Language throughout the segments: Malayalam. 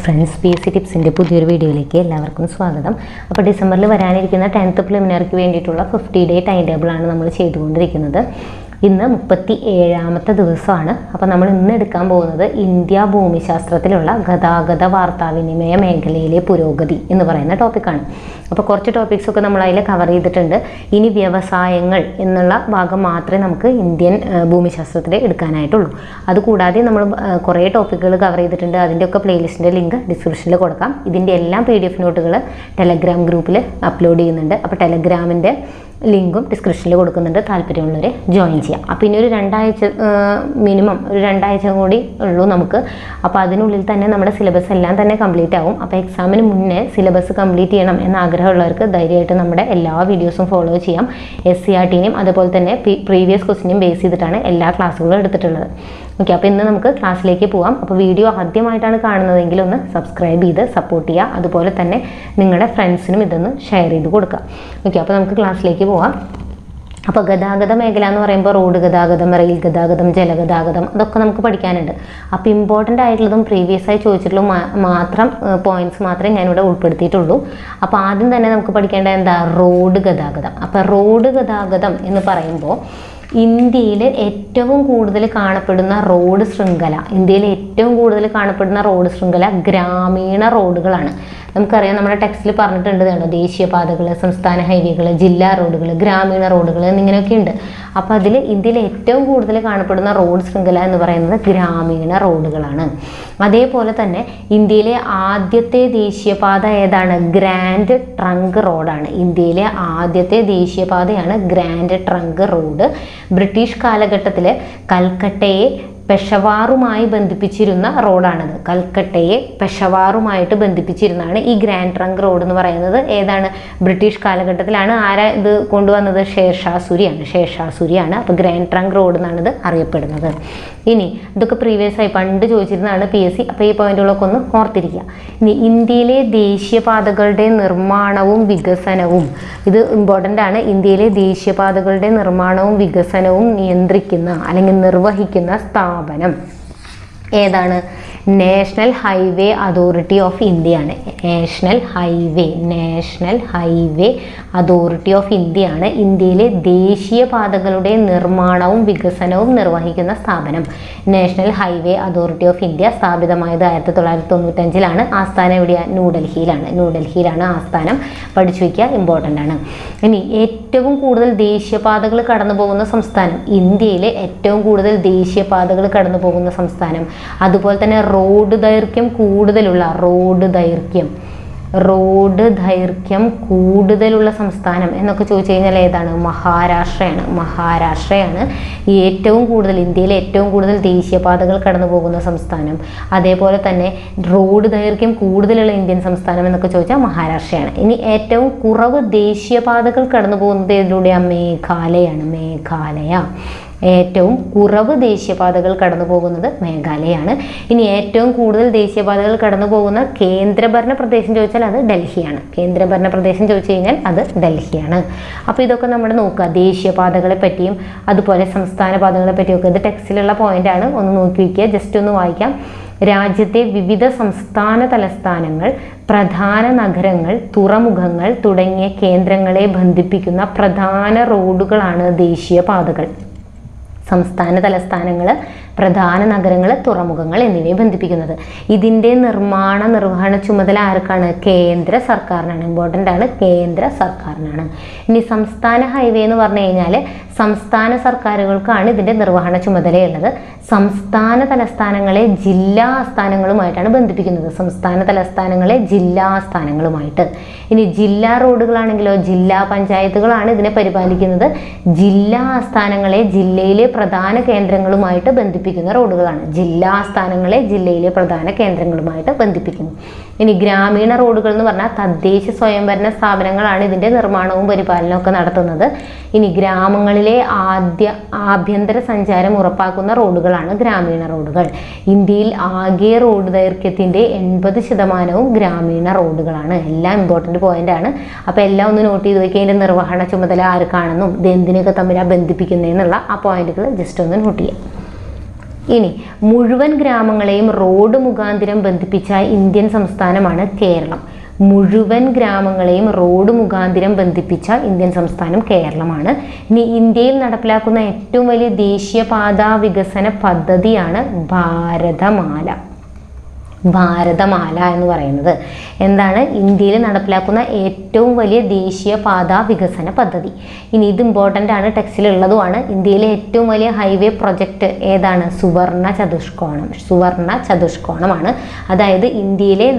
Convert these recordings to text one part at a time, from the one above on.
ഫ്രണ്ട്സ്, PSC ടിപ്സിൻ്റെ പുതിയൊരു വീഡിയോയിലേക്ക് എല്ലാവർക്കും സ്വാഗതം. അപ്പോൾ ഡിസംബറിൽ വരാനിരിക്കുന്ന 10th പ്രിലിമിനറിക്ക് വേണ്ടിയിട്ടുള്ള 50 ഡേ ടൈം ടേബിളാണ് നമ്മൾ ചെയ്തുകൊണ്ടിരിക്കുന്നത്. ഇന്ന് 37ാമത്തെ ദിവസമാണ്. അപ്പോൾ നമ്മൾ ഇന്ന് എടുക്കാൻ പോകുന്നത് ഇന്ത്യ ഭൂമിശാസ്ത്രത്തിലുള്ള ഗതാഗത വാർത്താവിനിമയ മേഖലയിലെ പുരോഗതി എന്ന് പറയുന്ന ടോപ്പിക്കാണ്. അപ്പോൾ കുറച്ച് ടോപ്പിക്സൊക്കെ നമ്മൾ അതിൽ കവർ ചെയ്തിട്ടുണ്ട്. ഇനി വ്യവസായങ്ങൾ എന്നുള്ള ഭാഗം മാത്രമേ നമുക്ക് ഇന്ത്യൻ ഭൂമിശാസ്ത്രത്തിൽ എടുക്കാനായിട്ടുള്ളൂ. അതുകൂടാതെ നമ്മൾ കുറേ ടോപ്പിക്കുകൾ കവർ ചെയ്തിട്ടുണ്ട്. അതിൻ്റെയൊക്കെ പ്ലേലിസ്റ്റിൻ്റെ ലിങ്ക് ഡിസ്ക്രിപ്ഷനിൽ കൊടുക്കാം. ഇതിൻ്റെ എല്ലാം PDF നോട്ടുകൾ ടെലഗ്രാം ഗ്രൂപ്പിൽ അപ്ലോഡ് ചെയ്യുന്നുണ്ട്. അപ്പോൾ ടെലഗ്രാമിൻ്റെ ലിങ്കും ഡിസ്ക്രിപ്ഷനിൽ കൊടുക്കുന്നുണ്ട്. താല്പര്യമുള്ളവർ ജോയിൻ ചെയ്യാം. അപ്പോൾ ഇനി ഒരു 2 ആഴ്ച മിനിമം ഒരു 2 ആഴ്ച കൂടി ഉള്ളൂ നമുക്ക്. അപ്പോൾ അതിനുള്ളിൽ തന്നെ നമ്മുടെ സിലബസ് എല്ലാം തന്നെ കംപ്ലീറ്റ് ആവും. അപ്പോൾ എക്സാമിന് മുന്നേ സിലബസ് കംപ്ലീറ്റ് ചെയ്യണം എന്ന ആഗ്രഹമുള്ളവർക്ക് ധൈര്യമായിട്ട് നമ്മുടെ എല്ലാ വീഡിയോസും ഫോളോ ചെയ്യാം. SCRTനെയും അതുപോലെ തന്നെ പ്രീവിയസ് ക്വസ്റ്റിനെയും ബേസ് ചെയ്തിട്ടാണ് എല്ലാ ക്ലാസ്സുകളും എടുത്തിട്ടുള്ളത്. ഓക്കെ, അപ്പോൾ ഇന്ന് നമുക്ക് ക്ലാസ്സിലേക്ക് പോകാം. അപ്പോൾ വീഡിയോ ആദ്യമായിട്ടാണ് കാണുന്നതെങ്കിൽ ഒന്ന് സബ്സ്ക്രൈബ് ചെയ്ത് സപ്പോർട്ട് ചെയ്യുക. അതുപോലെ തന്നെ നിങ്ങളുടെ ഫ്രണ്ട്സിനും ഇതൊന്ന് ഷെയർ ചെയ്ത് കൊടുക്കുക. ഓക്കെ, അപ്പോൾ നമുക്ക് ക്ലാസ്സിലേക്ക് പോകാം. അപ്പോൾ ഗതാഗത മേഖല എന്ന് പറയുമ്പോൾ റോഡ് ഗതാഗതം, റെയിൽ ഗതാഗതം, ജലഗതാഗതം അതൊക്കെ നമുക്ക് പഠിക്കാനുണ്ട്. അപ്പോൾ ഇമ്പോർട്ടൻ്റ് ആയിട്ടുള്ളതും പ്രീവിയസ് ആയി ചോദിച്ചിട്ടുള്ളതും മാത്രം പോയിന്റ്സ് മാത്രമേ ഞാനിവിടെ ഉൾപ്പെടുത്തിയിട്ടുള്ളൂ. അപ്പോൾ ആദ്യം തന്നെ നമുക്ക് പഠിക്കേണ്ട എന്താ? റോഡ് ഗതാഗതം. അപ്പോൾ റോഡ് ഗതാഗതം എന്ന് പറയുമ്പോൾ ഇന്ത്യയിൽ ഏറ്റവും കൂടുതൽ കാണപ്പെടുന്ന റോഡ് ശൃംഖല ഗ്രാമീണ റോഡുകളാണ്. നമുക്കറിയാം, നമ്മുടെ ടെക്സ്റ്റിൽ പറഞ്ഞിട്ടുണ്ട് കേട്ടോ, ദേശീയപാതകൾ, സംസ്ഥാന ഹൈവേകൾ, ജില്ലാ റോഡുകൾ, ഗ്രാമീണ റോഡുകൾ എന്നിങ്ങനെയൊക്കെ ഉണ്ട്. അപ്പോൾ അതിൽ ഇന്ത്യയിൽ ഏറ്റവും കൂടുതൽ കാണപ്പെടുന്ന റോഡ് ശൃംഖല എന്ന് പറയുന്നത് ഗ്രാമീണ റോഡുകളാണ്. അതേപോലെ തന്നെ ഇന്ത്യയിലെ ആദ്യത്തെ ദേശീയപാത ഏതാണ്? ഗ്രാൻഡ് ട്രങ്ക് റോഡാണ്. ഇന്ത്യയിലെ ആദ്യത്തെ ദേശീയപാതയാണ് ഗ്രാൻഡ് ട്രങ്ക് റോഡ്. ബ്രിട്ടീഷ് കാലഘട്ടത്തിൽ കൽക്കട്ടയെ പെഷവാറുമായി ബന്ധിപ്പിച്ചിരുന്ന റോഡാണിത്. കൽക്കട്ടയെ പെഷവാറുമായിട്ട് ബന്ധിപ്പിച്ചിരുന്നതാണ് ഈ ഗ്രാൻഡ് ട്രങ്ക് റോഡ് എന്ന് പറയുന്നത്. ഏതാണ്? ബ്രിട്ടീഷ് കാലഘട്ടത്തിലാണ്. ആരാ ഇത് കൊണ്ടുവന്നത്? ഷേർഷാ സൂരിയാണ്. അപ്പോൾ ഗ്രാൻഡ് ട്രങ്ക് റോഡ് എന്നാണ് ഇത് അറിയപ്പെടുന്നത്. ഇനി ഇതൊക്കെ പ്രീവിയസ് ആയി പണ്ട് ചോദിച്ചിരുന്നതാണ് PSC. അപ്പോൾ ഈ പോയിന്റുകളൊക്കെ ഒന്ന് ഓർത്തിരിക്കുക. ഇനി ഇന്ത്യയിലെ ദേശീയപാതകളുടെ നിർമ്മാണവും വികസനവും, ഇത് ഇമ്പോർട്ടൻ്റ് ആണ്. ഇന്ത്യയിലെ ദേശീയപാതകളുടെ നിർമ്മാണവും വികസനവും നിയന്ത്രിക്കുന്ന അല്ലെങ്കിൽ നിർവഹിക്കുന്ന സ്ഥാപനം ഏതാണ്? നാഷണൽ ഹൈവേ അതോറിറ്റി ഓഫ് ഇന്ത്യയാണ്. നാഷണൽ ഹൈവേ അതോറിറ്റി ഓഫ് ഇന്ത്യയാണ് ഇന്ത്യയിലെ ദേശീയപാതകളുടെ നിർമ്മാണവും വികസനവും നിർവഹിക്കുന്ന സ്ഥാപനം. National highway authority of India സ്ഥാപിതമായത് 1995-ലാണ്. ആസ്ഥാനം എവിടെയാണ്? ന്യൂഡൽഹിയിലാണ് ആസ്ഥാനം. പഠിച്ചു വയ്ക്കുക, ഇമ്പോർട്ടൻ്റ് ആണ്. ഇനി ഏറ്റവും കൂടുതൽ ദേശീയപാതകൾ കടന്നു പോകുന്ന സംസ്ഥാനം, ഇന്ത്യയിലെ ഏറ്റവും കൂടുതൽ ദേശീയപാതകൾ കടന്നു പോകുന്ന സംസ്ഥാനം, അതുപോലെ തന്നെ റോഡ് ദൈർഘ്യം കൂടുതലുള്ള സംസ്ഥാനം എന്നൊക്കെ ചോദിച്ചു കഴിഞ്ഞാൽ ഏതാണ്? മഹാരാഷ്ട്രയാണ് ഏറ്റവും കൂടുതൽ, ഇന്ത്യയിലെ ഏറ്റവും കൂടുതൽ ദേശീയപാതകൾ കടന്നു പോകുന്ന സംസ്ഥാനം. അതേപോലെ തന്നെ റോഡ് ദൈർഘ്യം കൂടുതലുള്ള ഇന്ത്യൻ സംസ്ഥാനം എന്നൊക്കെ ചോദിച്ചാൽ മഹാരാഷ്ട്രയാണ്. ഇനി ഏറ്റവും കുറവ് ദേശീയപാതകൾ കടന്നു പോകുന്നത് ഇതിലൂടെയാണ്? മേഘാലയ. ഏറ്റവും കുറവ് ദേശീയപാതകൾ കടന്നു പോകുന്നത് മേഘാലയയാണ്. ഇനി ഏറ്റവും കൂടുതൽ ദേശീയപാതകൾ കടന്നു പോകുന്ന കേന്ദ്രഭരണ പ്രദേശം ചോദിച്ചാൽ അത് ഡൽഹിയാണ്. അപ്പോൾ ഇതൊക്കെ നമ്മൾ നോക്കുക, ദേശീയപാതകളെ പറ്റിയും അതുപോലെ സംസ്ഥാന പാതകളെ പറ്റിയൊക്കെ. ഇത് ടെക്സ്റ്റിലുള്ള പോയിന്റാണ്, ഒന്ന് നോക്കി വയ്ക്കുക, ജസ്റ്റ് ഒന്ന് വായിക്കാം. രാജ്യത്തെ വിവിധ സംസ്ഥാന തലസ്ഥാനങ്ങൾ, പ്രധാന നഗരങ്ങൾ, തുറമുഖങ്ങൾ തുടങ്ങിയ കേന്ദ്രങ്ങളെ ബന്ധിപ്പിക്കുന്ന പ്രധാന റോഡുകളാണ് ദേശീയപാതകൾ. സംസ്ഥാന തലസ്ഥാനങ്ങൾ, പ്രധാന നഗരങ്ങൾ, തുറമുഖങ്ങൾ എന്നിവയെ ബന്ധിപ്പിക്കുന്നത്. ഇതിൻ്റെ നിർവഹണ ചുമതല ആർക്കാണ്? കേന്ദ്ര സർക്കാരിനാണ്. ഇമ്പോർട്ടൻ്റ് ആണ്, കേന്ദ്ര സർക്കാരിനാണ്. ഇനി സംസ്ഥാന ഹൈവേ എന്ന് പറഞ്ഞു കഴിഞ്ഞാൽ സംസ്ഥാന സർക്കാരുകൾക്കാണ് ഇതിൻ്റെ നിർവഹണ ചുമതലയുള്ളത്. സംസ്ഥാന തലസ്ഥാനങ്ങളെ ജില്ലാ ആസ്ഥാനങ്ങളുമായിട്ടാണ് ബന്ധിപ്പിക്കുന്നത്. ഇനി ജില്ലാ റോഡുകളാണെങ്കിലോ ജില്ലാ പഞ്ചായത്തുകളാണ് ഇതിനെ പരിപാലിക്കുന്നത്. ജില്ലാ ആസ്ഥാനങ്ങളെ ജില്ലയിലെ പ്രധാന കേന്ദ്രങ്ങളുമായിട്ട് ബന്ധിപ്പിക്കുന്ന റോഡുകളാണ്. ജില്ലാ ആസ്ഥാനങ്ങളെ ജില്ലയിലെ പ്രധാന കേന്ദ്രങ്ങളുമായിട്ട് ബന്ധിപ്പിക്കുന്നു. ഇനി ഗ്രാമീണ റോഡുകൾ എന്ന് പറഞ്ഞാൽ തദ്ദേശ സ്വയംഭരണ സ്ഥാപനങ്ങളാണ് ഇതിൻ്റെ നിർമ്മാണവും പരിപാലനവും ഒക്കെ നടത്തുന്നത്. ഇനി ഗ്രാമങ്ങളിലെ ആഭ്യന്തര സഞ്ചാരം ഉറപ്പാക്കുന്ന റോഡുകളാണ് ഗ്രാമീണ റോഡുകൾ. ഇന്ത്യയിൽ ആകെ റോഡ് ദൈർഘ്യത്തിൻ്റെ 80% ഗ്രാമീണ റോഡുകളാണ്. എല്ലാം ഇമ്പോർട്ടൻ്റ് പോയിന്റ് ആണ്. അപ്പോൾ എല്ലാം ഒന്ന് നോട്ട് ചെയ്ത് വയ്ക്കുക. അതിൻ്റെ നിർവഹണ ചുമതല ആർക്കാണെന്നും ഇത് എന്തിനൊക്കെ തമ്മിലാണ് ബന്ധിപ്പിക്കുന്നതെന്നുള്ള ആ പോയിന്റുകൾ ജസ്റ്റ് ഒന്ന് നോട്ട് ചെയ്യാം. ഇനി മുഴുവൻ ഗ്രാമങ്ങളെയും റോഡ് മുഖാന്തരം ബന്ധിപ്പിച്ച ഇന്ത്യൻ സംസ്ഥാനമാണ് കേരളം. മുഴുവൻ ഗ്രാമങ്ങളെയും റോഡ് മുഖാന്തരം ബന്ധിപ്പിച്ച ഇന്ത്യൻ സംസ്ഥാനം കേരളമാണ്. ഇനി ഇന്ത്യയിൽ നടപ്പിലാക്കുന്ന ഏറ്റവും വലിയ ദേശീയപാതാ വികസന പദ്ധതിയാണ് ഭാരതമാല. ഭാരതമാല എന്ന് പറയുന്നത് എന്താണ്? ഇന്ത്യയിൽ നടപ്പിലാക്കുന്ന ഏറ്റവും വലിയ ദേശീയപാതാ വികസന പദ്ധതി. ഇനി ഇത് ഇമ്പോർട്ടൻ്റ് ആണ്, ടെക്സ്റ്റിലുള്ളതുമാണ്. ഇന്ത്യയിലെ ഏറ്റവും വലിയ ഹൈവേ പ്രൊജക്റ്റ് ഏതാണ്? സുവർണ ചതുഷ്കോണം. സുവർണ ചതുഷ്കോണമാണ്. അതായത് ഇന്ത്യയിലെ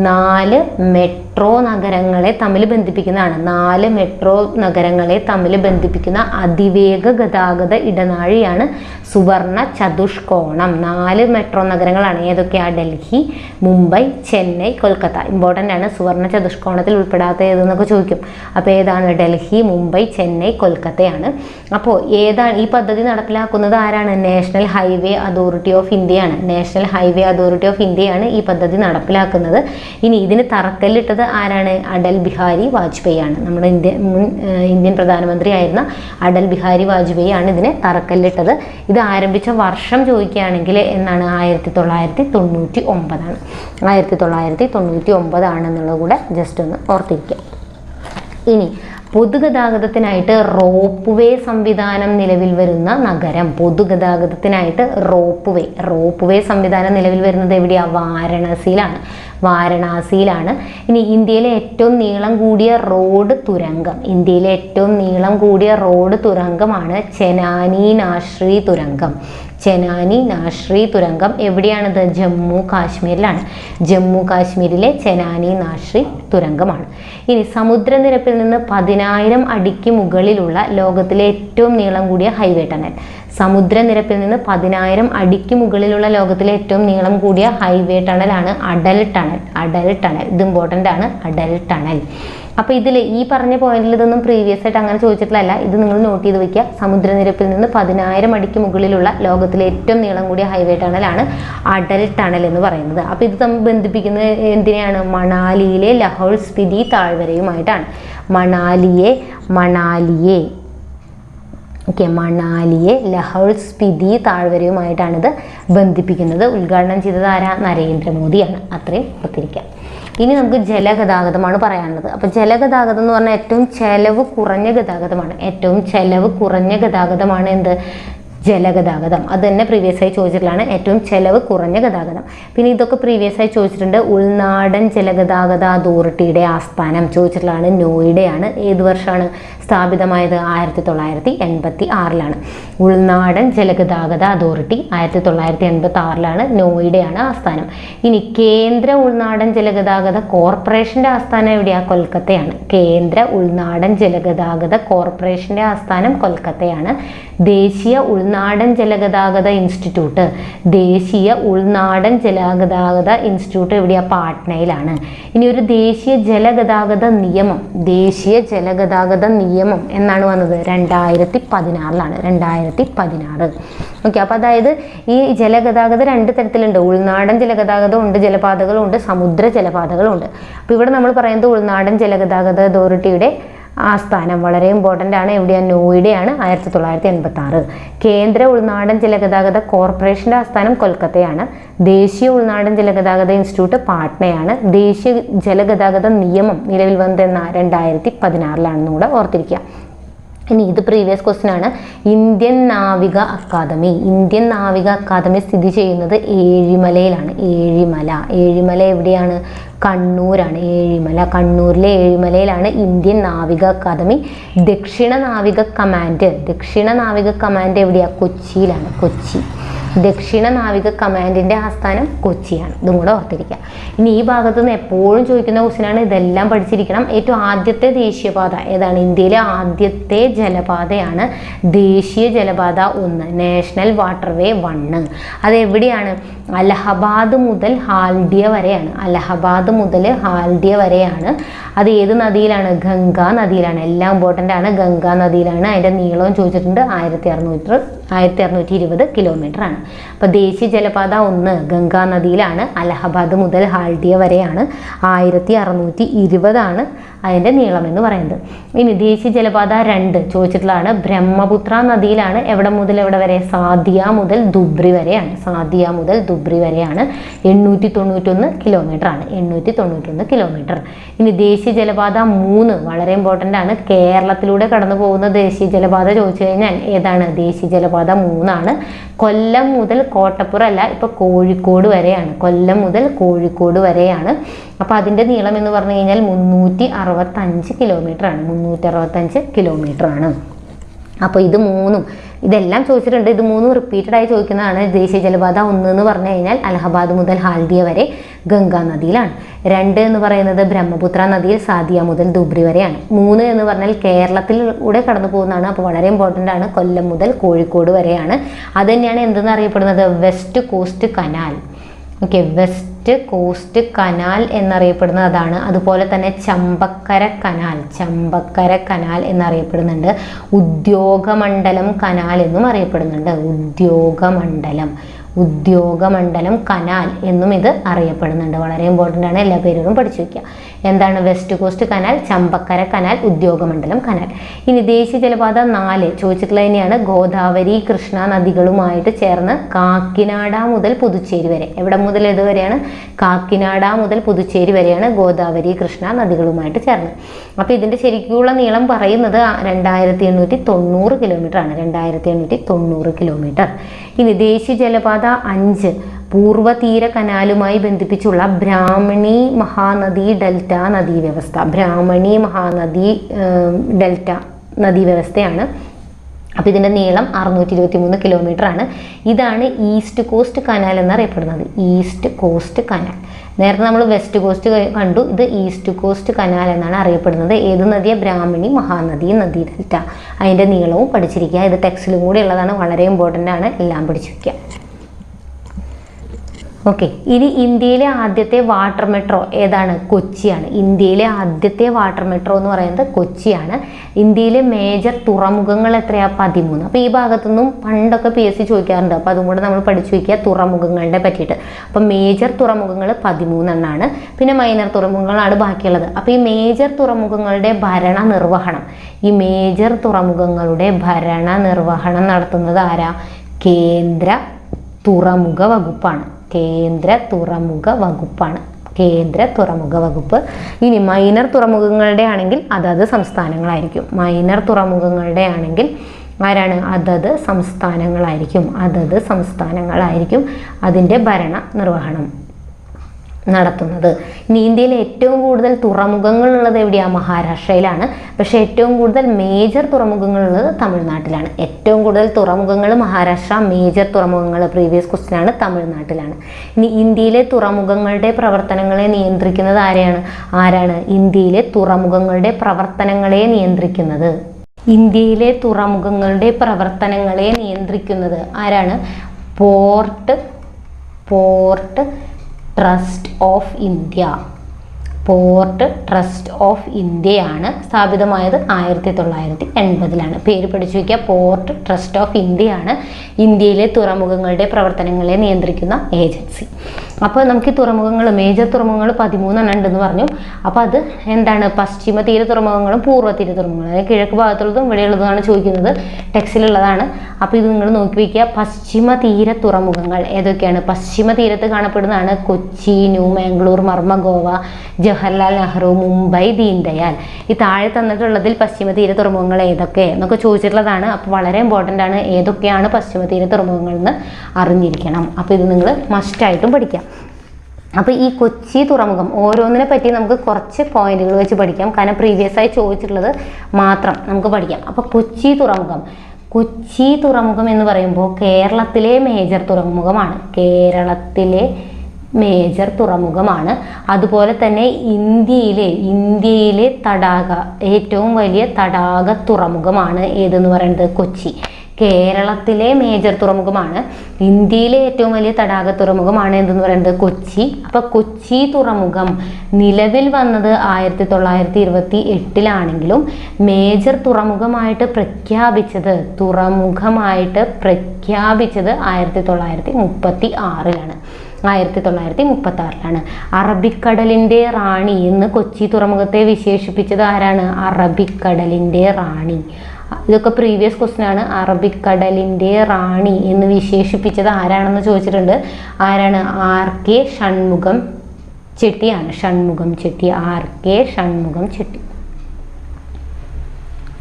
നാല് മെട്രോ നഗരങ്ങളെ തമ്മിൽ ബന്ധിപ്പിക്കുന്നതാണ്. 4 മെട്രോ നഗരങ്ങളെ തമ്മിൽ ബന്ധിപ്പിക്കുന്ന അതിവേഗ ഗതാഗത ഇടനാഴിയാണ് സുവർണ ചതുഷ്കോണം. 4 മെട്രോ നഗരങ്ങളാണ്. ഏതൊക്കെയാണ്? ഡൽഹി, മുംബൈ, ചെന്നൈ, കൊൽക്കത്ത. ഇമ്പോർട്ടൻ്റ് ആണ്. സുവർണ ചതുഷ്കോണത്തിൽ ഉൾപ്പെടാത്ത ഏതെന്നൊക്കെ ചോദിക്കും. അപ്പോൾ ഏതാണ്? ഡൽഹി, മുംബൈ, ചെന്നൈ, കൊൽക്കത്തയാണ്. അപ്പോൾ ഏതാണ് ഈ പദ്ധതി നടപ്പിലാക്കുന്നത്? ആരാണ്? നാഷണൽ ഹൈവേ അതോറിറ്റി ഓഫ് ഇന്ത്യയാണ്. നാഷണൽ ഹൈവേ അതോറിറ്റി ഓഫ് ഇന്ത്യയാണ് ഈ പദ്ധതി നടപ്പിലാക്കുന്നത്. ഇനി ഇതിന് തറക്കല്ലിട്ടത് ആരാണ്? അടൽ ബിഹാരി വാജ്പേയി ആണ്. നമ്മുടെ മുൻ ഇന്ത്യൻ പ്രധാനമന്ത്രിയായിരുന്ന അടൽ ബിഹാരി വാജ്പേയി ആണ് ഇതിന് തറക്കല്ലിട്ടത്. ഇത് ആരംഭിച്ച വർഷം ചോദിക്കുകയാണെങ്കിൽ എന്നാണ്? 1999 ആണ്. 1999 ആണെന്നുള്ളത് കൂടെ ജസ്റ്റ് ഒന്ന് ഓർത്തിരിക്കുക. ഇനി പൊതുഗതാഗതത്തിനായിട്ട് റോപ്പ് വേ സംവിധാനം നിലവിൽ വരുന്ന നഗരം. പൊതുഗതാഗതത്തിനായിട്ട് റോപ്പ് വേ സംവിധാനം നിലവിൽ വരുന്നത് എവിടെയാണ്? വാരണാസിയിലാണ്. ഇനി ഇന്ത്യയിലെ ഏറ്റവും നീളം കൂടിയ റോഡ് തുരങ്കമാണ് ചെനാനി നാശ്രി തുരങ്കം. എവിടെയാണിത്? ജമ്മു കാശ്മീരിലാണ്. ജമ്മു കാശ്മീരിലെ ചെനാനി നാശ്രി തുരങ്കമാണ്. ഇനി സമുദ്രനിരപ്പിൽ നിന്ന് 10,000 അടിക്ക് മുകളിലുള്ള ലോകത്തിലെ ഏറ്റവും നീളം കൂടിയ ഹൈവേ ടണൽ. സമുദ്രനിരപ്പിൽ നിന്ന് 10,000 അടിക്ക് മുകളിലുള്ള ലോകത്തിലെ ഏറ്റവും നീളം കൂടിയ ഹൈവേ ടണലാണ് അടൽ ടണൽ. ഇത് ഇമ്പോർട്ടൻ്റ് ആണ്, അടൽ ടണൽ. അപ്പോൾ ഇതിൽ ഈ പറഞ്ഞ പോയിന്റിൽ ഇതൊന്നും പ്രീവിയസ് ആയിട്ട് അങ്ങനെ ചോദിച്ചിട്ടില്ല. ഇത് നിങ്ങൾ നോട്ട് ചെയ്ത് വെക്കുക. സമുദ്രനിരപ്പിൽ നിന്ന് 10,000 അടിക്ക് മുകളിലുള്ള ലോകത്തിലെ ഏറ്റവും നീളം കൂടിയ ഹൈവേ ടണലാണ് അടൽ ടണൽ എന്ന് പറയുന്നത്. അപ്പോൾ ഇത് തമ്മിൽ ബന്ധിപ്പിക്കുന്നത് എന്തിനെയാണ്? മണാലിയിലെ ലഹോൾ സ്പിതി താഴ്വരയുമായിട്ടാണ്. മണാലിയെ ലഹോൾ സ്പിതി താഴ്വരയുമായിട്ടാണിത് ബന്ധിപ്പിക്കുന്നത്. ഉദ്ഘാടനം ചെയ്തത് ആരാ? നരേന്ദ്രമോദിയാണ്. അത്രയും ഓർത്തിരിക്കാം. ഇനി നമുക്ക് ജലഗതാഗതമാണ് പറയാനുള്ളത്. അപ്പോൾ ജലഗതാഗതം എന്ന് പറഞ്ഞാൽ ഏറ്റവും ചെലവ് കുറഞ്ഞ ഗതാഗതമാണ് എന്ത്? ജലഗതാഗതം. അത് തന്നെ പ്രീവിയസ് ആയി ചോദിച്ചിട്ടുള്ളതാണ്, ഏറ്റവും ചെലവ് കുറഞ്ഞ ഗതാഗതം. പിന്നെ ഇതൊക്കെ പ്രീവിയസ് ആയി ചോദിച്ചിട്ടുണ്ട്. ഉൾനാടൻ ജലഗതാഗത അതോറിറ്റിയുടെ ആസ്ഥാനം ചോദിച്ചിട്ടുള്ളതാണ് നോയിഡയാണ്. ഏത് വർഷമാണ് സ്ഥാപിതമായത്? 1986 ഉൾനാടൻ ജലഗതാഗത അതോറിറ്റി 1986 നോയിഡയാണ് ആസ്ഥാനം. ഇനി കേന്ദ്ര ഉൾനാടൻ ജലഗതാഗത കോർപ്പറേഷന്റെ ആസ്ഥാനം എവിടെയാണ്? കൊൽക്കത്തയാണ്. കേന്ദ്ര ഉൾനാടൻ ജലഗതാഗത കോർപ്പറേഷന്റെ ആസ്ഥാനം കൊൽക്കത്തയാണ്. ദേശീയ ഉൾനാടൻ ജലഗതാഗത ഇൻസ്റ്റിറ്റ്യൂട്ട് എവിടെയാണ്? പാട്നയിലാണ്. ഇനി ഒരു ദേശീയ ജലഗതാഗത നിയമം എന്നാണ് വന്നത്? 2016. 2016. ഓക്കെ. അപ്പോൾ അതായത് ഈ ജലഗതാഗതം 2 തരത്തിലുണ്ട്. ഉൾനാടൻ ജലഗതാഗതം ഉണ്ട്, ജലപാതകളുണ്ട്, സമുദ്ര ജലപാതകളുണ്ട്. അപ്പോൾ ഇവിടെ നമ്മൾ പറയുന്നത് ഉൾനാടൻ ജലഗതാഗത അതോറിറ്റിയുടെ ആസ്ഥാനം വളരെ ഇമ്പോർട്ടൻ്റ് ആണ്. എവിടെയാണ്? നോയിഡയാണ്. 1986. കേന്ദ്ര ഉൾനാടൻ ജലഗതാഗത കോർപ്പറേഷൻ്റെ ആസ്ഥാനം കൊൽക്കത്തയാണ്. ദേശീയ ഉൾനാടൻ ജലഗതാഗത ഇൻസ്റ്റിറ്റ്യൂട്ട് പാട്നയാണ്. ദേശീയ ജലഗതാഗത നിയമം നിലവിൽ വന്നതെന്ന 2016 കൂടെ ഓർത്തിരിക്കുക. ഇനി ഇത് പ്രീവിയസ് ക്വസ്റ്റ്യൻ ആണ്. ഇന്ത്യൻ നാവിക അക്കാദമി സ്ഥിതി ചെയ്യുന്നത് ഏഴിമലയിലാണ്. ഏഴിമല എവിടെയാണ്? കണ്ണൂരാണ്. കണ്ണൂരിലെ ഏഴിമലയിലാണ് ഇന്ത്യൻ നാവിക അക്കാദമി. ദക്ഷിണ നാവിക കമാൻഡ് എവിടെയാണ്? കൊച്ചിയിലാണ്. ദക്ഷിണ നാവിക കമാൻഡിൻ്റെ ആസ്ഥാനം കൊച്ചിയാണ്. ഇതും കൂടെ ഓർത്തിരിക്കുക. ഇനി ഈ ഭാഗത്ത് നിന്ന് എപ്പോഴും ചോദിക്കുന്ന ക്വസ്റ്റ്യനാണ്. ഇതെല്ലാം പഠിച്ചിരിക്കണം. ഏറ്റവും ആദ്യത്തെ ദേശീയപാത ഏതാണ്? ഇന്ത്യയിലെ ആദ്യത്തെ ജലപാതയാണ് ദേശീയ ജലപാത 1, നാഷണൽ വാട്ടർവേ 1. അതെവിടെയാണ്? അലഹബാദ് മുതൽ ഹാൽഡിയ വരെയാണ്. അത് ഏത് നദിയിലാണ്? ഗംഗാ നദിയിലാണ്. എല്ലാം ഇമ്പോർട്ടൻ്റ് ആണ്. ഗംഗാ നദിയിലാണ്. അതിൻ്റെ നീളവും ചോദിച്ചിട്ടുണ്ട്. 1620 കിലോമീറ്റർ ആണ്. അപ്പോൾ ദേശീയ ജലപാത 1 ഗംഗാ നദിയിലാണ്. അലഹബാദ് മുതൽ ഹാൽഡിയ വരെയാണ്. 1620 ആണ് അതിൻ്റെ നീളം എന്ന് പറയുന്നത്. ഇനി ദേശീയ ജലപാത 2 ചോദിച്ചിട്ടുള്ളതാണ്. ബ്രഹ്മപുത്ര നദിയിലാണ്. എവിടെ മുതൽ എവിടെ വരെ? സാദിയ മുതൽ ധുബ്രി വരെയാണ്. സാദിയ മുതൽ ധുബ്രി വരെയാണ്. 891 കിലോമീറ്റർ ആണ്. 891 കിലോമീറ്റർ. ഇനി ദേശീയ ജലപാത 3 വളരെ ഇമ്പോർട്ടൻ്റ് ആണ്. കേരളത്തിലൂടെ കടന്നു പോകുന്ന ദേശീയ ജലപാത ചോദിച്ചു കഴിഞ്ഞാൽ ഏതാണ്? ദേശീയ ജലപാത 3 ആണ്. കൊല്ലം മുതൽ കോട്ടപ്പുറം അല്ല, ഇപ്പൊ കോഴിക്കോട് വരെയാണ്. കൊല്ലം മുതൽ കോഴിക്കോട് വരെയാണ്. അപ്പൊ അതിന്റെ നീളം എന്ന് പറഞ്ഞു കഴിഞ്ഞാൽ 365 കിലോമീറ്റർ ആണ്. 365 കിലോമീറ്റർ ആണ്. അപ്പോൾ ഇത് 3 ഇതെല്ലാം ചോദിച്ചിട്ടുണ്ട്. ഇത് 3 റിപ്പീറ്റഡ് ആയി ചോദിക്കുന്നതാണ്. ദേശീയ ജലപാത 1 എന്ന് പറഞ്ഞു കഴിഞ്ഞാൽ അലഹബാദ് മുതൽ ഹാൽദിയ വരെ ഗംഗാ നദിയിലാണ്. 2 എന്ന് പറയുന്നത് ബ്രഹ്മപുത്ര നദിയിൽ സാദിയ മുതൽ ധുബ്രി വരെയാണ്. 3 എന്ന് പറഞ്ഞാൽ കേരളത്തിലൂടെ കടന്നു പോകുന്നതാണ്. അപ്പോൾ വളരെ ഇമ്പോർട്ടൻ്റ് ആണ്. കൊല്ലം മുതൽ കോഴിക്കോട് വരെയാണ്. അത് തന്നെയാണ് എന്തെന്ന് അറിയപ്പെടുന്നത്? West coast canal. Okay, west coast canal എന്നറിയപ്പെടുന്നത് അതാണ്. അതുപോലെ തന്നെ ചമ്പക്കര കനാൽ, ചമ്പക്കര കനാൽ എന്നറിയപ്പെടുന്നുണ്ട്. ഉദ്യോഗമണ്ഡലം കനാൽ എന്നും അറിയപ്പെടുന്നുണ്ട്. ഉദ്യോഗമണ്ഡലം കനാൽ എന്നും ഇത് അറിയപ്പെടുന്നുണ്ട്. വളരെ ഇമ്പോർട്ടൻ്റ് ആണ്. എല്ലാ പേരുകളും പഠിച്ചു വയ്ക്കുക. എന്താണ്? West coast canal, Champakkara canal, Udyogamandalam canal. ഇനി ദേശീയ ജലപാത 4 ചോദിച്ചിട്ടുള്ളത് തന്നെയാണ്. ഗോദാവരി കൃഷ്ണ നദികളുമായിട്ട് ചേർന്ന് കാക്കിനാട മുതൽ പുതുച്ചേരി വരെ. എവിടെ മുതൽ ഏതുവരെയാണ്? കാക്കിനാട മുതൽ പുതുച്ചേരി വരെയാണ് ഗോദാവരി കൃഷ്ണ നദികളുമായിട്ട് ചേർന്ന്. അപ്പോൾ ഇതിൻ്റെ ശരിക്കുള്ള നീളം പറയുന്നത് 2890 കിലോമീറ്റർ ആണ്. 2890 കിലോമീറ്റർ. ഇനി ദേശീയ ജലപാത 5 പൂർവ്വതീര കനാലുമായി ബന്ധിപ്പിച്ചുള്ള ബ്രാഹ്മണി മഹാനദി ഡെൽറ്റ നദീവ്യവസ്ഥ. ബ്രാഹ്മണി മഹാനദി ഡെൽറ്റ നദീവ്യവസ്ഥയാണ്. അപ്പോൾ ഇതിൻ്റെ നീളം 623 കിലോമീറ്റർ ആണ്. ഇതാണ് ഈസ്റ്റ് കോസ്റ്റ് കനാൽ എന്നറിയപ്പെടുന്നത്. East cost canal. നേരത്തെ നമ്മൾ വെസ്റ്റ് കോസ്റ്റ് കണ്ടു. ഇത് ഈസ്റ്റ് കോസ്റ്റ് കനാൽ എന്നാണ് അറിയപ്പെടുന്നത്. ഏത് നദിയെ? ബ്രാഹ്മണി മഹാനദി നദി ഡെൽറ്റ. അതിൻ്റെ നീളവും പഠിച്ചിരിക്കുക. ഇത് ടെക്സ്റ്റിലും കൂടി ഉള്ളതാണ്. വളരെ ഇമ്പോർട്ടൻ്റ് ആണ്. എല്ലാം പഠിച്ചു വയ്ക്കുക. ഓക്കെ, ഇനി ഇന്ത്യയിലെ ആദ്യത്തെ വാട്ടർ മെട്രോ ഏതാണ്? കൊച്ചിയാണ്. ഇന്ത്യയിലെ ആദ്യത്തെ വാട്ടർ മെട്രോ എന്ന് പറയുന്നത് കൊച്ചിയാണ്. ഇന്ത്യയിലെ മേജർ തുറമുഖങ്ങൾ എത്രയാണ്? 13. അപ്പോൾ ഈ ഭാഗത്തുനിന്നും പണ്ടൊക്കെ PSC ചോദിക്കാറുണ്ട്. അപ്പോൾ അതും കൂടെ നമ്മൾ പഠിച്ചു വയ്ക്കുക തുറമുഖങ്ങളുടെ പറ്റിയിട്ട്. അപ്പോൾ മേജർ തുറമുഖങ്ങൾ 13 എണ്ണമാണ്. പിന്നെ മൈനർ തുറമുഖങ്ങളാണ് ബാക്കിയുള്ളത്. അപ്പോൾ ഈ മേജർ തുറമുഖങ്ങളുടെ ഭരണ നിർവഹണം നടത്തുന്നത് ആരാ? കേന്ദ്ര തുറമുഖ വകുപ്പാണ്. കേന്ദ്ര തുറമുഖ വകുപ്പ്. ഇനി മൈനർ തുറമുഖങ്ങളുടെ ആണെങ്കിൽ അതത് സംസ്ഥാനങ്ങളായിരിക്കും. ആരാണ്? അതത് സംസ്ഥാനങ്ങളായിരിക്കും അതിൻ്റെ ഭരണ നിർവഹണം നടത്തുന്നത്. ഇനി ഇന്ത്യയിലെ ഏറ്റവും കൂടുതൽ തുറമുഖങ്ങളുള്ളത് എവിടെയാണ്? മഹാരാഷ്ട്രയിലാണ്. പക്ഷേ ഏറ്റവും കൂടുതൽ മേജർ തുറമുഖങ്ങളുള്ളത് തമിഴ്നാട്ടിലാണ്. ഏറ്റവും കൂടുതൽ തുറമുഖങ്ങൾ മഹാരാഷ്ട്ര, മേജർ തുറമുഖങ്ങൾ പ്രീവിയസ് ക്വസ്റ്റ്യൻ ആണ് തമിഴ്നാട്ടിലാണ്. ഇനി ഇന്ത്യയിലെ തുറമുഖങ്ങളുടെ പ്രവർത്തനങ്ങളെ നിയന്ത്രിക്കുന്നത് ആരാണ്? ഇന്ത്യയിലെ തുറമുഖങ്ങളുടെ പ്രവർത്തനങ്ങളെ നിയന്ത്രിക്കുന്നത് ആരാണ്? പോർട്ട് ട്രസ്റ്റ് ഓഫ് ഇന്ത്യയാണ് സ്ഥാപിതമായത് 1980-ലാണ്. പേര് പഠിച്ചു വയ്ക്കുക. പോർട്ട് ട്രസ്റ്റ് ഓഫ് ഇന്ത്യയാണ് ഇന്ത്യയിലെ തുറമുഖങ്ങളുടെ പ്രവർത്തനങ്ങളെ നിയന്ത്രിക്കുന്ന ഏജൻസി. അപ്പോൾ നമുക്ക് ഈ തുറമുഖങ്ങൾ, മേജർ തുറമുഖങ്ങൾ 13 ഉണ്ടെന്ന് പറഞ്ഞു. അപ്പോൾ അത് എന്താണ്? പശ്ചിമ തീര തുറമുഖങ്ങളും പൂർവ്വ തീര തുറമുഖങ്ങളും. അതായത് കിഴക്ക് ഭാഗത്തുള്ളതും ഇവിടെയുള്ളതുമാണ് ചോദിക്കുന്നത്. ടെക്സ്റ്റിലുള്ളതാണ്. അപ്പോൾ ഇത് നിങ്ങൾ നോക്കി വയ്ക്കുക. പശ്ചിമ തീര തുറമുഖങ്ങൾ ഏതൊക്കെയാണ്? പശ്ചിമ തീരത്ത് കാണപ്പെടുന്നതാണ് കൊച്ചി, ന്യൂ മാംഗ്ലൂർ, മർമഗോവ, ജവഹർലാൽ നെഹ്റു, മുംബൈ, ദീൻദയാൽ. ഈ താഴെ തന്നിട്ടുള്ളതിൽ പശ്ചിമ തീര തുറമുഖങ്ങൾ ഏതൊക്കെ എന്നൊക്കെ ചോദിച്ചിട്ടുള്ളതാണ്. അപ്പോൾ വളരെ ഇമ്പോർട്ടൻ്റ് ആണ്. ഏതൊക്കെയാണ് പശ്ചിമ തീര തുറമുഖങ്ങൾ എന്ന് അറിഞ്ഞിരിക്കണം. അപ്പോൾ ഇത് നിങ്ങൾ മസ്റ്റായിട്ടും പഠിക്കാം. അപ്പോൾ ഈ കൊച്ചി തുറമുഖം ഓരോന്നിനെ പറ്റി നമുക്ക് കുറച്ച് പോയിന്റുകൾ വെച്ച് പഠിക്കാം. കാരണം പ്രീവിയസ് ആയി ചോദിച്ചിട്ടുള്ളത് മാത്രം നമുക്ക് പഠിക്കാം. അപ്പോൾ കൊച്ചി തുറമുഖം എന്ന് പറയുമ്പോൾ കേരളത്തിലെ മേജർ തുറമുഖമാണ്. അതുപോലെ തന്നെ ഇന്ത്യയിലെ ഏറ്റവും വലിയ തടാക തുറമുഖമാണ് ഏതെന്ന് പറയുന്നത്? കൊച്ചി. കേരളത്തിലെ മേജർ തുറമുഖമാണ്. ഇന്ത്യയിലെ ഏറ്റവും വലിയ തടാക തുറമുഖമാണ് എന്തെന്ന് പറയുന്നത്? കൊച്ചി. അപ്പോൾ കൊച്ചി തുറമുഖം നിലവിൽ വന്നത് 1928-ലാണെങ്കിലും മേജർ തുറമുഖമായിട്ട് പ്രഖ്യാപിച്ചത് 1936-ലാണ്. 1936. അറബിക്കടലിൻ്റെ റാണി എന്ന് കൊച്ചി തുറമുഖത്തെ വിശേഷിപ്പിച്ചത് ആരാണ്? അറബിക്കടലിൻ്റെ റാണി. ഇതൊക്കെ പ്രീവിയസ് ക്വസ്റ്റ്യൻ ആണ്. അറബിക്കടലിൻ്റെ റാണി എന്ന് വിശേഷിപ്പിച്ചത് ആരാണെന്ന് ചോദിച്ചിട്ടുണ്ട്. ആരാണ്? RK ഷൺമുഖം ചെട്ടിയാണ്. Shanmukham Chetty, RK Shanmukham Chetty.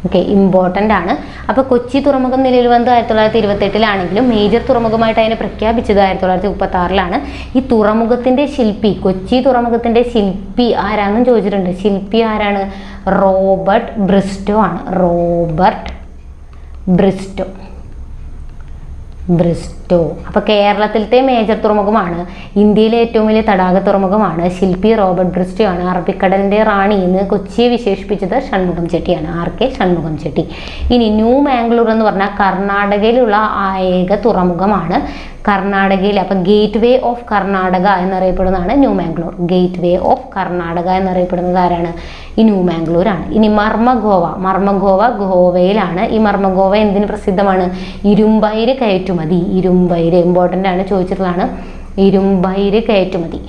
Okay, important ആണ്. അപ്പോൾ കൊച്ചി തുറമുഖം നിലവിൽ വന്നത് 1928 മേജർ തുറമുഖമായിട്ട് അതിനെ പ്രഖ്യാപിച്ചത് 1936. ഈ തുറമുഖത്തിൻ്റെ ശില്പി, കൊച്ചി തുറമുഖത്തിൻ്റെ ശില്പി ആരാണെന്ന് ചോദിച്ചിട്ടുണ്ട്. ശില്പി ആരാണ്? റോബർട്ട് ബ്രിസ്റ്റോ ആണ്. Robert Bristow. അപ്പോൾ കേരളത്തിലത്തെ മേജർ തുറമുഖമാണ്, ഇന്ത്യയിലെ ഏറ്റവും വലിയ തടാക തുറമുഖമാണ്. ശില്പി റോബർട്ട് ബ്രിസ്റ്റോ ആണ്. അറബിക്കടലിൻ്റെ റാണി എന്ന് കൊച്ചിയെ വിശേഷിപ്പിച്ചത് ഷൺമുഖം ചെട്ടിയാണ്. RK ഷൺമുഖം ചെട്ടി. ഇനി ന്യൂ മാംഗ്ലൂർ എന്ന് പറഞ്ഞാൽ കർണാടകയിലുള്ള ഏക തുറമുഖമാണ്. കർണാടകയിൽ, അപ്പം ഗേറ്റ് വേ ഓഫ് കർണാടക എന്നറിയപ്പെടുന്നതാണ് new Mangalore. Gateway of Karnataka എന്നറിയപ്പെടുന്നത് ആരാണ്? ഈ ന്യൂ മാംഗ്ലൂർ ആണ്. ഇനി മർമഗോവ. മർമഗോവ ഗോവയിലാണ്. ഈ മർമഗോവ എന്തിന് പ്രസിദ്ധമാണ്? ഇരുമ്പയിര് കയറ്റുമതി. ഇരുമ്പയിര് ഇമ്പോർട്ടൻ്റ് ആണ്, ചോദിച്ചിട്ടുള്ളതാണ്. ഇരുമ്പയിര് കയറ്റുമതി.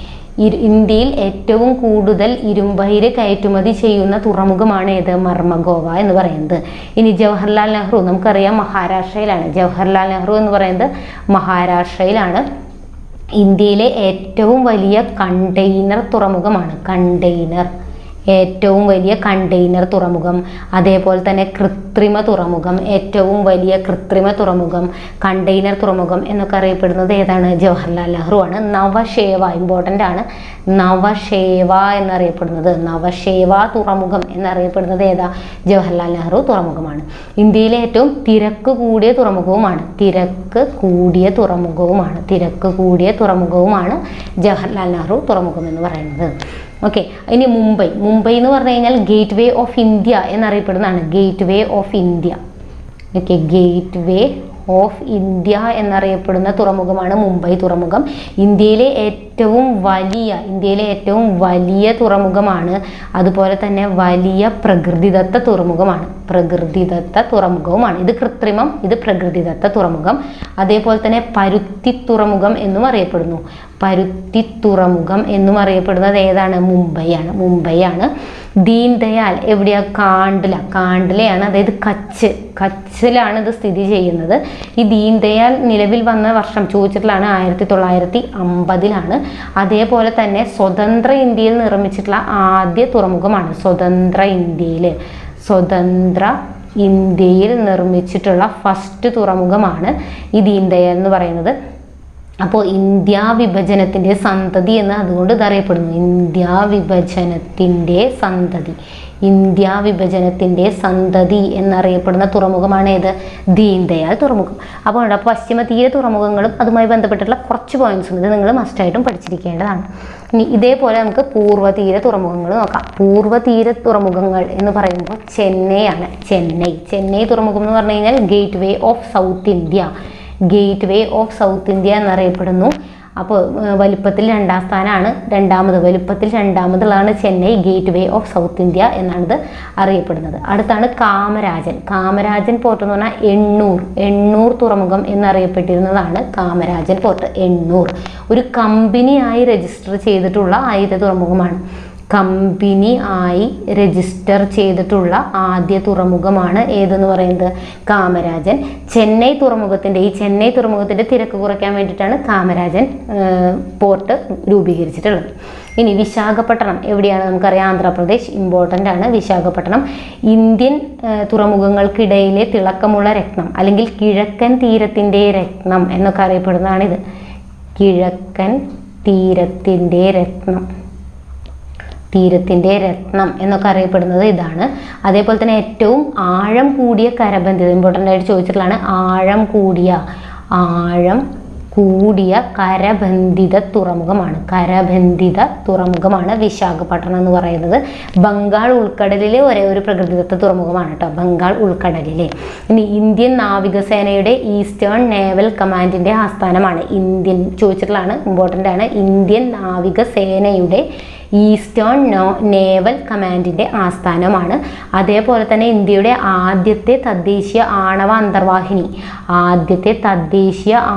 ഇന്ത്യയിൽ ഏറ്റവും കൂടുതൽ ഇരുമ്പയിര് കയറ്റുമതി ചെയ്യുന്ന തുറമുഖമാണ് ഏത്? മർമഗോവ എന്ന് പറയുന്നത്. ഇനി ജവഹർലാൽ നെഹ്റു, നമുക്കറിയാം മഹാരാഷ്ട്രയിലാണ്. ജവഹർലാൽ നെഹ്റു എന്ന് പറയുന്നത് മഹാരാഷ്ട്രയിലാണ്. ഇന്ത്യയിലെ ഏറ്റവും വലിയ കണ്ടെയ്നർ തുറമുഖമാണ്. ഏറ്റവും വലിയ കണ്ടെയ്നർ തുറമുഖം. അതേപോലെ തന്നെ കൃത്രിമ തുറമുഖം, ഏറ്റവും വലിയ കൃത്രിമ തുറമുഖം, കണ്ടെയ്നർ തുറമുഖം എന്നൊക്കെ അറിയപ്പെടുന്നത് ഏതാണ്? ജവഹർലാൽ നെഹ്റു ആണ്. നവശേവ ഇമ്പോർട്ടൻ്റ് ആണ്. നവശേവ എന്നറിയപ്പെടുന്നത്, നവശേവ തുറമുഖം എന്നറിയപ്പെടുന്നത് ഏതാ? ജവഹർലാൽ നെഹ്റു തുറമുഖമാണ്. ഇന്ത്യയിലെ ഏറ്റവും തിരക്ക് കൂടിയ തുറമുഖവുമാണ്. തിരക്ക് കൂടിയ തുറമുഖവുമാണ് ജവഹർലാൽ നെഹ്റു തുറമുഖം എന്ന് പറയുന്നത്. ഓക്കെ, ഇനി മുംബൈ എന്ന് പറഞ്ഞു കഴിഞ്ഞാൽ ഗേറ്റ് വേ ഓഫ് ഇന്ത്യ എന്നറിയപ്പെടുന്നതാണ്. Gateway of India. Okay, gateway of India എന്നറിയപ്പെടുന്ന തുറമുഖമാണ് മുംബൈ തുറമുഖം. ഇന്ത്യയിലെ ഏറ്റവും വലിയ തുറമുഖമാണ്. അതുപോലെ തന്നെ വലിയ പ്രകൃതിദത്ത തുറമുഖവുമാണ്. ഇത് കൃത്രിമം, ഇത് പ്രകൃതിദത്ത തുറമുഖം. അതേപോലെ തന്നെ പരുത്തി തുറമുഖം എന്നും അറിയപ്പെടുന്നു. പരുത്തി തുറമുഖം എന്നും അറിയപ്പെടുന്നത് ഏതാണ്? മുംബൈയാണ്. ദീൻ ദയാൽ എവിടെയാ? കാണ്ട്ലയാണ്. അതായത് കച്ചിലാണ് ഇത് സ്ഥിതി ചെയ്യുന്നത്. ഈ ദീൻ ദയാൽ നിലവിൽ വന്ന വർഷം ചോദിച്ചിട്ടുള്ളതാണ് 1950. അതേപോലെ തന്നെ സ്വതന്ത്ര ഇന്ത്യയിൽ നിർമ്മിച്ചിട്ടുള്ള ആദ്യ തുറമുഖമാണ്. സ്വതന്ത്ര ഇന്ത്യയിൽ നിർമ്മിച്ചിട്ടുള്ള ഫസ്റ്റ് തുറമുഖമാണ് ഈ ദീൻ ദയാൽ എന്ന് പറയുന്നത്. അപ്പോൾ ഇന്ത്യ വിഭജനത്തിൻ്റെ സന്തതി എന്ന് അതുകൊണ്ട് ഇതറിയപ്പെടുന്നു. ഇന്ത്യ വിഭജനത്തിൻ്റെ സന്തതി എന്നറിയപ്പെടുന്ന തുറമുഖമാണ് ഏത്? ദീൻ ദയാൽ തുറമുഖം. അപ്പോൾ പശ്ചിമ തീര തുറമുഖങ്ങളും അതുമായി ബന്ധപ്പെട്ടിട്ടുള്ള കുറച്ച് പോയിന്റ്സും ഇത് നിങ്ങൾ മസ്റ്റായിട്ടും പഠിച്ചിരിക്കേണ്ടതാണ്. ഇനി ഇതേപോലെ നമുക്ക് പൂർവ്വതീര തുറമുഖങ്ങൾ നോക്കാം. പൂർവ്വതീര തുറമുഖങ്ങൾ എന്ന് പറയുമ്പോൾ ചെന്നൈയാണ്. ചെന്നൈ തുറമുഖം എന്ന് പറഞ്ഞു കഴിഞ്ഞാൽ gateway of south India എന്നറിയപ്പെടുന്നു. അപ്പോൾ വലിപ്പത്തിൽ രണ്ടാം സ്ഥാനമാണ്. വലിപ്പത്തിൽ രണ്ടാമതുള്ളതാണ് Chennai. Gateway of south India എന്നാണിത് അറിയപ്പെടുന്നത്. അടുത്താണ് കാമരാജൻ പോർട്ട് എന്ന് പറഞ്ഞാൽ എണ്ണൂർ തുറമുഖം എന്നറിയപ്പെട്ടിരുന്നതാണ് കാമരാജൻ പോർട്ട്. എണ്ണൂർ ഒരു കമ്പനിയായി രജിസ്റ്റർ ചെയ്തിട്ടുള്ള ആദ്യത്തെ തുറമുഖമാണ്. രജിസ്റ്റർ ചെയ്തിട്ടുള്ള ആദ്യ തുറമുഖമാണ് ഏതെന്ന് പറയുന്നത്? കാമരാജൻ. ചെന്നൈ തുറമുഖത്തിൻ്റെ തിരക്ക് കുറയ്ക്കാൻ വേണ്ടിയിട്ടാണ് കാമരാജൻ പോർട്ട് രൂപീകരിച്ചിട്ടുള്ളത്. ഇനി വിശാഖപട്ടണം എവിടെയാണ്? നമുക്കറിയാം ആന്ധ്രാപ്രദേശ്. ഇമ്പോർട്ടൻ്റ് ആണ് വിശാഖപട്ടണം. ഇന്ത്യൻ തുറമുഖങ്ങൾക്കിടയിലെ തിളക്കമുള്ള രത്നം അല്ലെങ്കിൽ കിഴക്കൻ തീരത്തിൻ്റെ രത്നം എന്നൊക്കെ അറിയപ്പെടുന്നതാണിത്. കിഴക്കൻ തീരത്തിൻ്റെ രത്നം എന്നൊക്കെ അറിയപ്പെടുന്നത് ഇതാണ്. അതേപോലെ തന്നെ ഏറ്റവും ആഴം കൂടിയ കരബന്ധിത ഇമ്പോർട്ടൻ്റ് ആയിട്ട് ചോദിച്ചിട്ടുള്ളതാണ്. ആഴം കൂടിയ കരബന്ധിത തുറമുഖമാണ് വിശാഖപട്ടണം എന്ന് പറയുന്നത്. ബംഗാൾ ഉൾക്കടലിലെ ഒരേ ഒരു പ്രകൃതിദത്ത തുറമുഖമാണ് കേട്ടോ, ബംഗാൾ ഉൾക്കടലിലെ. ഇനി ഇന്ത്യൻ നാവികസേനയുടെ ഈസ്റ്റേൺ നേവൽ കമാൻഡിൻ്റെ ആസ്ഥാനമാണ്. ചോദിച്ചിട്ടുള്ളതാണ്, ഇമ്പോർട്ടൻ്റ് ആണ്. ഇന്ത്യൻ നാവികസേനയുടെ ഈസ്റ്റേൺ നേവൽ കമാൻഡിൻ്റെ ആസ്ഥാനമാണ്. അതേപോലെ തന്നെ ഇന്ത്യയുടെ ആദ്യത്തെ തദ്ദേശീയ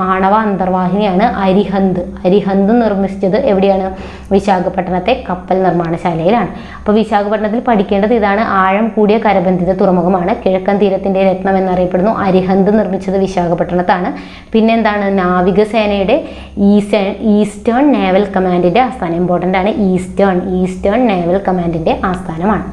ആണവ അന്തർവാഹിനിയാണ് അരിഹന്ത്. അരിഹന്ത് നിർമ്മിച്ചത് എവിടെയാണ്? വിശാഖപട്ടണത്തെ കപ്പൽ നിർമ്മാണശാലയിലാണ്. അപ്പോൾ വിശാഖപട്ടണത്തിൽ പഠിക്കേണ്ടത് ഇതാണ്: ആഴം കൂടിയ കരബന്ധിത തുറമുഖമാണ്. കിഴക്കൻ തീരത്തിൻ്റെ രത്നം എന്നറിയപ്പെടുന്നു. അരിഹന്ത് നിർമ്മിച്ചത് വിശാഖപട്ടണത്താണ്. പിന്നെന്താണ്? നാവികസേനയുടെ ഈസ്റ്റേൺ നേവൽ കമാൻഡിൻ്റെ ആസ്ഥാനം. ഇമ്പോർട്ടൻ്റ് ആണ്. ഈസ്റ്റേൺ നേവൽ കമാൻഡിൻ്റെ ആസ്ഥാനമാണ്.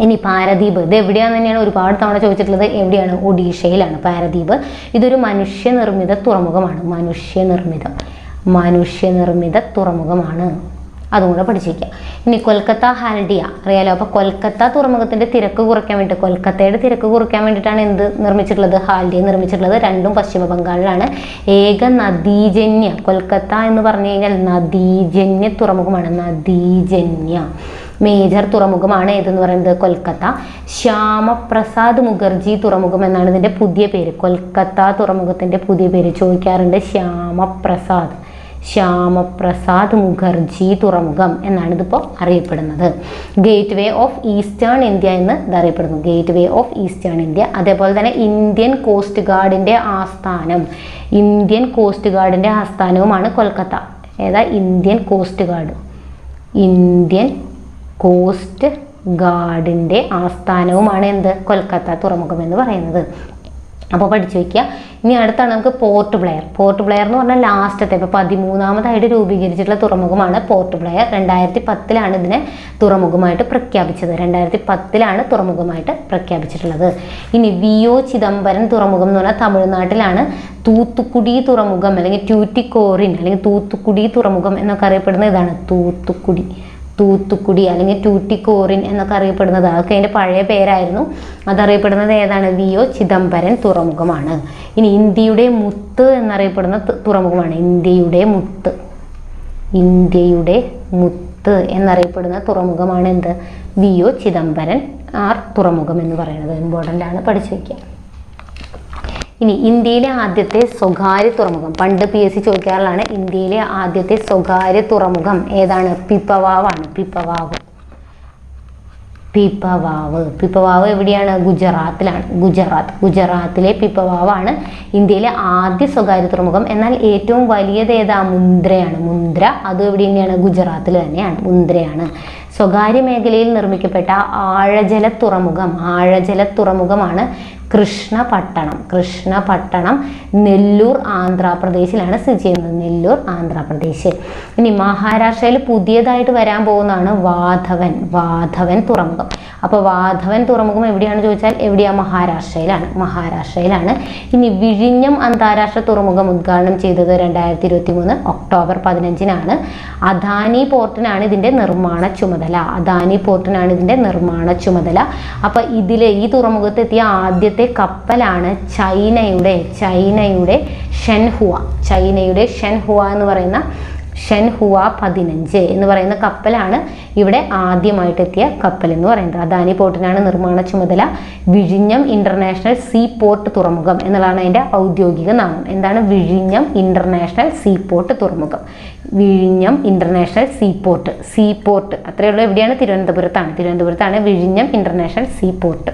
ഇനി പാരദീപ്, ഇത് എവിടെയാണെന്ന് തന്നെയാണ് ഒരുപാട് തവണ ചോദിച്ചിട്ടുള്ളത്. എവിടെയാണ്? ഒഡീഷയിലാണ് പാരദീപ്. ഇതൊരു മനുഷ്യനിർമ്മിത തുറമുഖമാണ്. മനുഷ്യനിർമ്മിത തുറമുഖമാണ്. അതുകൂടെ പഠിച്ചിരിക്കുക. ഇനി കൊൽക്കത്ത ഹാൽഡിയ അറിയാലോ. അപ്പോൾ കൊൽക്കത്ത തുറമുഖത്തിൻ്റെ തിരക്ക് കുറയ്ക്കാൻ വേണ്ടി, കൊൽക്കത്തയുടെ തിരക്ക് കുറയ്ക്കാൻ വേണ്ടിയിട്ടാണ് എന്ത് നിർമ്മിച്ചിട്ടുള്ളത്? ഹാൽഡിയ നിർമ്മിച്ചിട്ടുള്ളത്. രണ്ടും പശ്ചിമ ബംഗാളിലാണ്. ഏക നദീജന്യ, കൊൽക്കത്ത എന്ന് പറഞ്ഞു കഴിഞ്ഞാൽ നദീജന്യ തുറമുഖമാണ്. മേജർ തുറമുഖമാണ് ഏതെന്ന് പറയുന്നത്? കൊൽക്കത്ത. ശ്യാമപ്രസാദ് മുഖർജി തുറമുഖം എന്നാണ് ഇതിൻ്റെ പുതിയ പേര്. കൊൽക്കത്ത തുറമുഖത്തിൻ്റെ പുതിയ പേര് ചോദിക്കാറുണ്ട്. ശ്യാമപ്രസാദ് മുഖർജി തുറമുഖം എന്നാണ് ഇതിപ്പോൾ അറിയപ്പെടുന്നത്. Gateway of eastern India എന്ന് ഇതറിയപ്പെടുന്നു. Gateway of eastern India. അതേപോലെ തന്നെ ഇന്ത്യൻ കോസ്റ്റ് ഗാർഡിൻ്റെ ആസ്ഥാനവുമാണ് കൊൽക്കത്ത. ഏതാ? ഇന്ത്യൻ കോസ്റ്റ് ഗാർഡിൻ്റെ ആസ്ഥാനവുമാണ് എന്ത്? കൊൽക്കത്ത തുറമുഖം എന്ന് പറയുന്നത്. അപ്പോൾ പഠിച്ചു വയ്ക്കുക. ഇനി അടുത്താണ് നമുക്ക് പോർട്ട് ബ്ലെയർ. പോർട്ട് ബ്ലെയർ എന്ന് പറഞ്ഞാൽ ലാസ്റ്റത്തെ, ഇപ്പോൾ 13ാമതായിട്ട് രൂപീകരിച്ചിട്ടുള്ള തുറമുഖമാണ് പോർട്ട് ബ്ലെയർ. 2010 ഇതിനെ തുറമുഖമായിട്ട് പ്രഖ്യാപിച്ചിട്ടുള്ളത്. ഇനി VO ചിദംബരം തുറമുഖം എന്ന് പറഞ്ഞാൽ തമിഴ്നാട്ടിലാണ്. തൂത്തുക്കുടി തുറമുഖം അല്ലെങ്കിൽ ട്യൂറ്റിക്കോറിൻ അല്ലെങ്കിൽ തൂത്തുക്കുടി തുറമുഖം എന്നൊക്കെ അറിയപ്പെടുന്ന ഇതാണ്. തൂത്തുക്കുടി അല്ലെങ്കിൽ ട്യൂറ്റിക്കോറിൻ എന്നൊക്കെ അറിയപ്പെടുന്നത്, അതൊക്കെ അതിൻ്റെ പഴയ പേരായിരുന്നു. അതറിയപ്പെടുന്നത് ഏതാണ്? VO ചിദംബരം തുറമുഖമാണ്. ഇനി ഇന്ത്യയുടെ മുത്ത് എന്നറിയപ്പെടുന്ന തുറമുഖമാണ്. ഇന്ത്യയുടെ മുത്ത് എന്നറിയപ്പെടുന്ന തുറമുഖമാണ് എന്ത്? VO ചിദംബരം തുറമുഖം എന്ന് പറയുന്നത്. ഇമ്പോർട്ടൻ്റ് ആണ്, പഠിച്ചു വയ്ക്കുക. ഇനി ഇന്ത്യയിലെ ആദ്യത്തെ സ്വകാര്യ തുറമുഖം, പണ്ട് PSC ചോദിക്കാറുള്ളതാണ്. ഇന്ത്യയിലെ ആദ്യത്തെ സ്വകാര്യ തുറമുഖം ഏതാണ്? പിപ്പവാവാണ്. പിപ്പവാവ് എവിടെയാണ്? ഗുജറാത്തിലാണ്. ഗുജറാത്തിലെ പിപ്പവാവാണ് ഇന്ത്യയിലെ ആദ്യ സ്വകാര്യ തുറമുഖം. എന്നാൽ ഏറ്റവും വലിയത് ഏതാ? മുന്ദ്രയാണ്. അത് എവിടെ തന്നെയാണ്? ഗുജറാത്തിൽ തന്നെയാണ്. മുന്ദ്രയാണ്. സ്വകാര്യ മേഖലയിൽ നിർമ്മിക്കപ്പെട്ട ആഴജല തുറമുഖമാണ് കൃഷ്ണപട്ടണം. നെല്ലൂർ ആന്ധ്രാപ്രദേശിലാണ് സ്ഥിതി ചെയ്യുന്നത്. ആന്ധ്രാപ്രദേശ്. ഇനി മഹാരാഷ്ട്രയിൽ പുതിയതായിട്ട് വരാൻ പോകുന്നതാണ് വാധവൻ തുറമുഖം. അപ്പോൾ വാധവൻ തുറമുഖം എവിടെയാണ് ചോദിച്ചാൽ എവിടെയാ? മഹാരാഷ്ട്രയിലാണ്. ഇനി വിഴിഞ്ഞം അന്താരാഷ്ട്ര തുറമുഖം ഉദ്ഘാടനം ചെയ്തത് 2023 ഒക്ടോബർ 15 അദാനി പോർട്ടിനാണ് ഇതിൻ്റെ നിർമ്മാണ ചുമതല. അപ്പോൾ ഈ തുറമുഖത്തെത്തിയ ആദ്യത്തെ കപ്പലാണ് ചൈനയുടെ ഷെൻഹുവ എന്ന് പറയുന്ന ഷെൻഹുവ 15 എന്ന് പറയുന്ന കപ്പലാണ് ഇവിടെ ആദ്യമായിട്ട് എത്തിയ കപ്പൽ എന്ന് പറയുന്നത്. അദാനി പോർട്ടിനാണ് നിർമ്മാണ ചുമതല. വിഴിഞ്ഞം ഇന്റർനാഷണൽ സീ പോർട്ട് തുറമുഖം എന്നുള്ളതാണ് അതിൻ്റെ ഔദ്യോഗിക നാമം. എന്താണ്? വിഴിഞ്ഞം ഇന്റർനാഷണൽ സീ പോർട്ട് തുറമുഖം. സീ പോർട്ട് അത്രയേ ഉള്ളൂ. എവിടെയാണ്? തിരുവനന്തപുരത്താണ് വിഴിഞ്ഞം ഇന്റർനാഷണൽ സീ പോർട്ട്.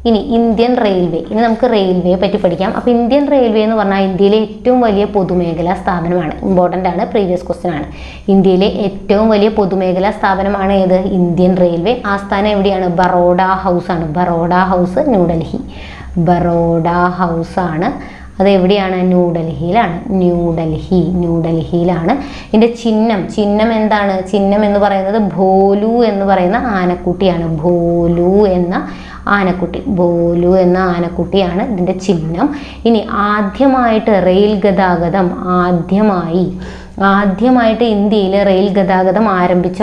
ഇനി ഇന്ത്യൻ റെയിൽവേ. ഇനി നമുക്ക് റെയിൽവേയെ പറ്റി പഠിക്കാം. അപ്പോൾ ഇന്ത്യൻ റെയിൽവേ എന്ന് പറഞ്ഞാൽ ഇന്ത്യയിലെ ഏറ്റവും വലിയ പൊതുമേഖലാ സ്ഥാപനമാണ്. ഇമ്പോർട്ടൻ്റ് ആണ്, പ്രീവിയസ് ക്വസ്റ്റ്യൻ ആണ്. ഇന്ത്യയിലെ ഏറ്റവും വലിയ പൊതുമേഖലാ സ്ഥാപനമാണ് ഏത്? Indian railway. ആസ്ഥാനം എവിടെയാണ്? ബറോഡ ഹൗസ് ആണ്. ബറോഡ ഹൗസ് ആണ്. അത് എവിടെയാണ്? ന്യൂഡൽഹിയിലാണ്. ഇതിൻ്റെ ചിഹ്നം എന്താണ്? ചിഹ്നം എന്ന് പറയുന്നത് ഭോലു എന്ന് പറയുന്ന ആനക്കുട്ടിയാണ്. ഭോലു എന്ന ആനക്കുട്ടിയാണ് ഇതിൻ്റെ ചിഹ്നം. ഇനി ആദ്യമായിട്ട് റെയിൽ ഗതാഗതം ആദ്യമായിട്ട് ഇന്ത്യയിൽ റെയിൽ ഗതാഗതം ആരംഭിച്ച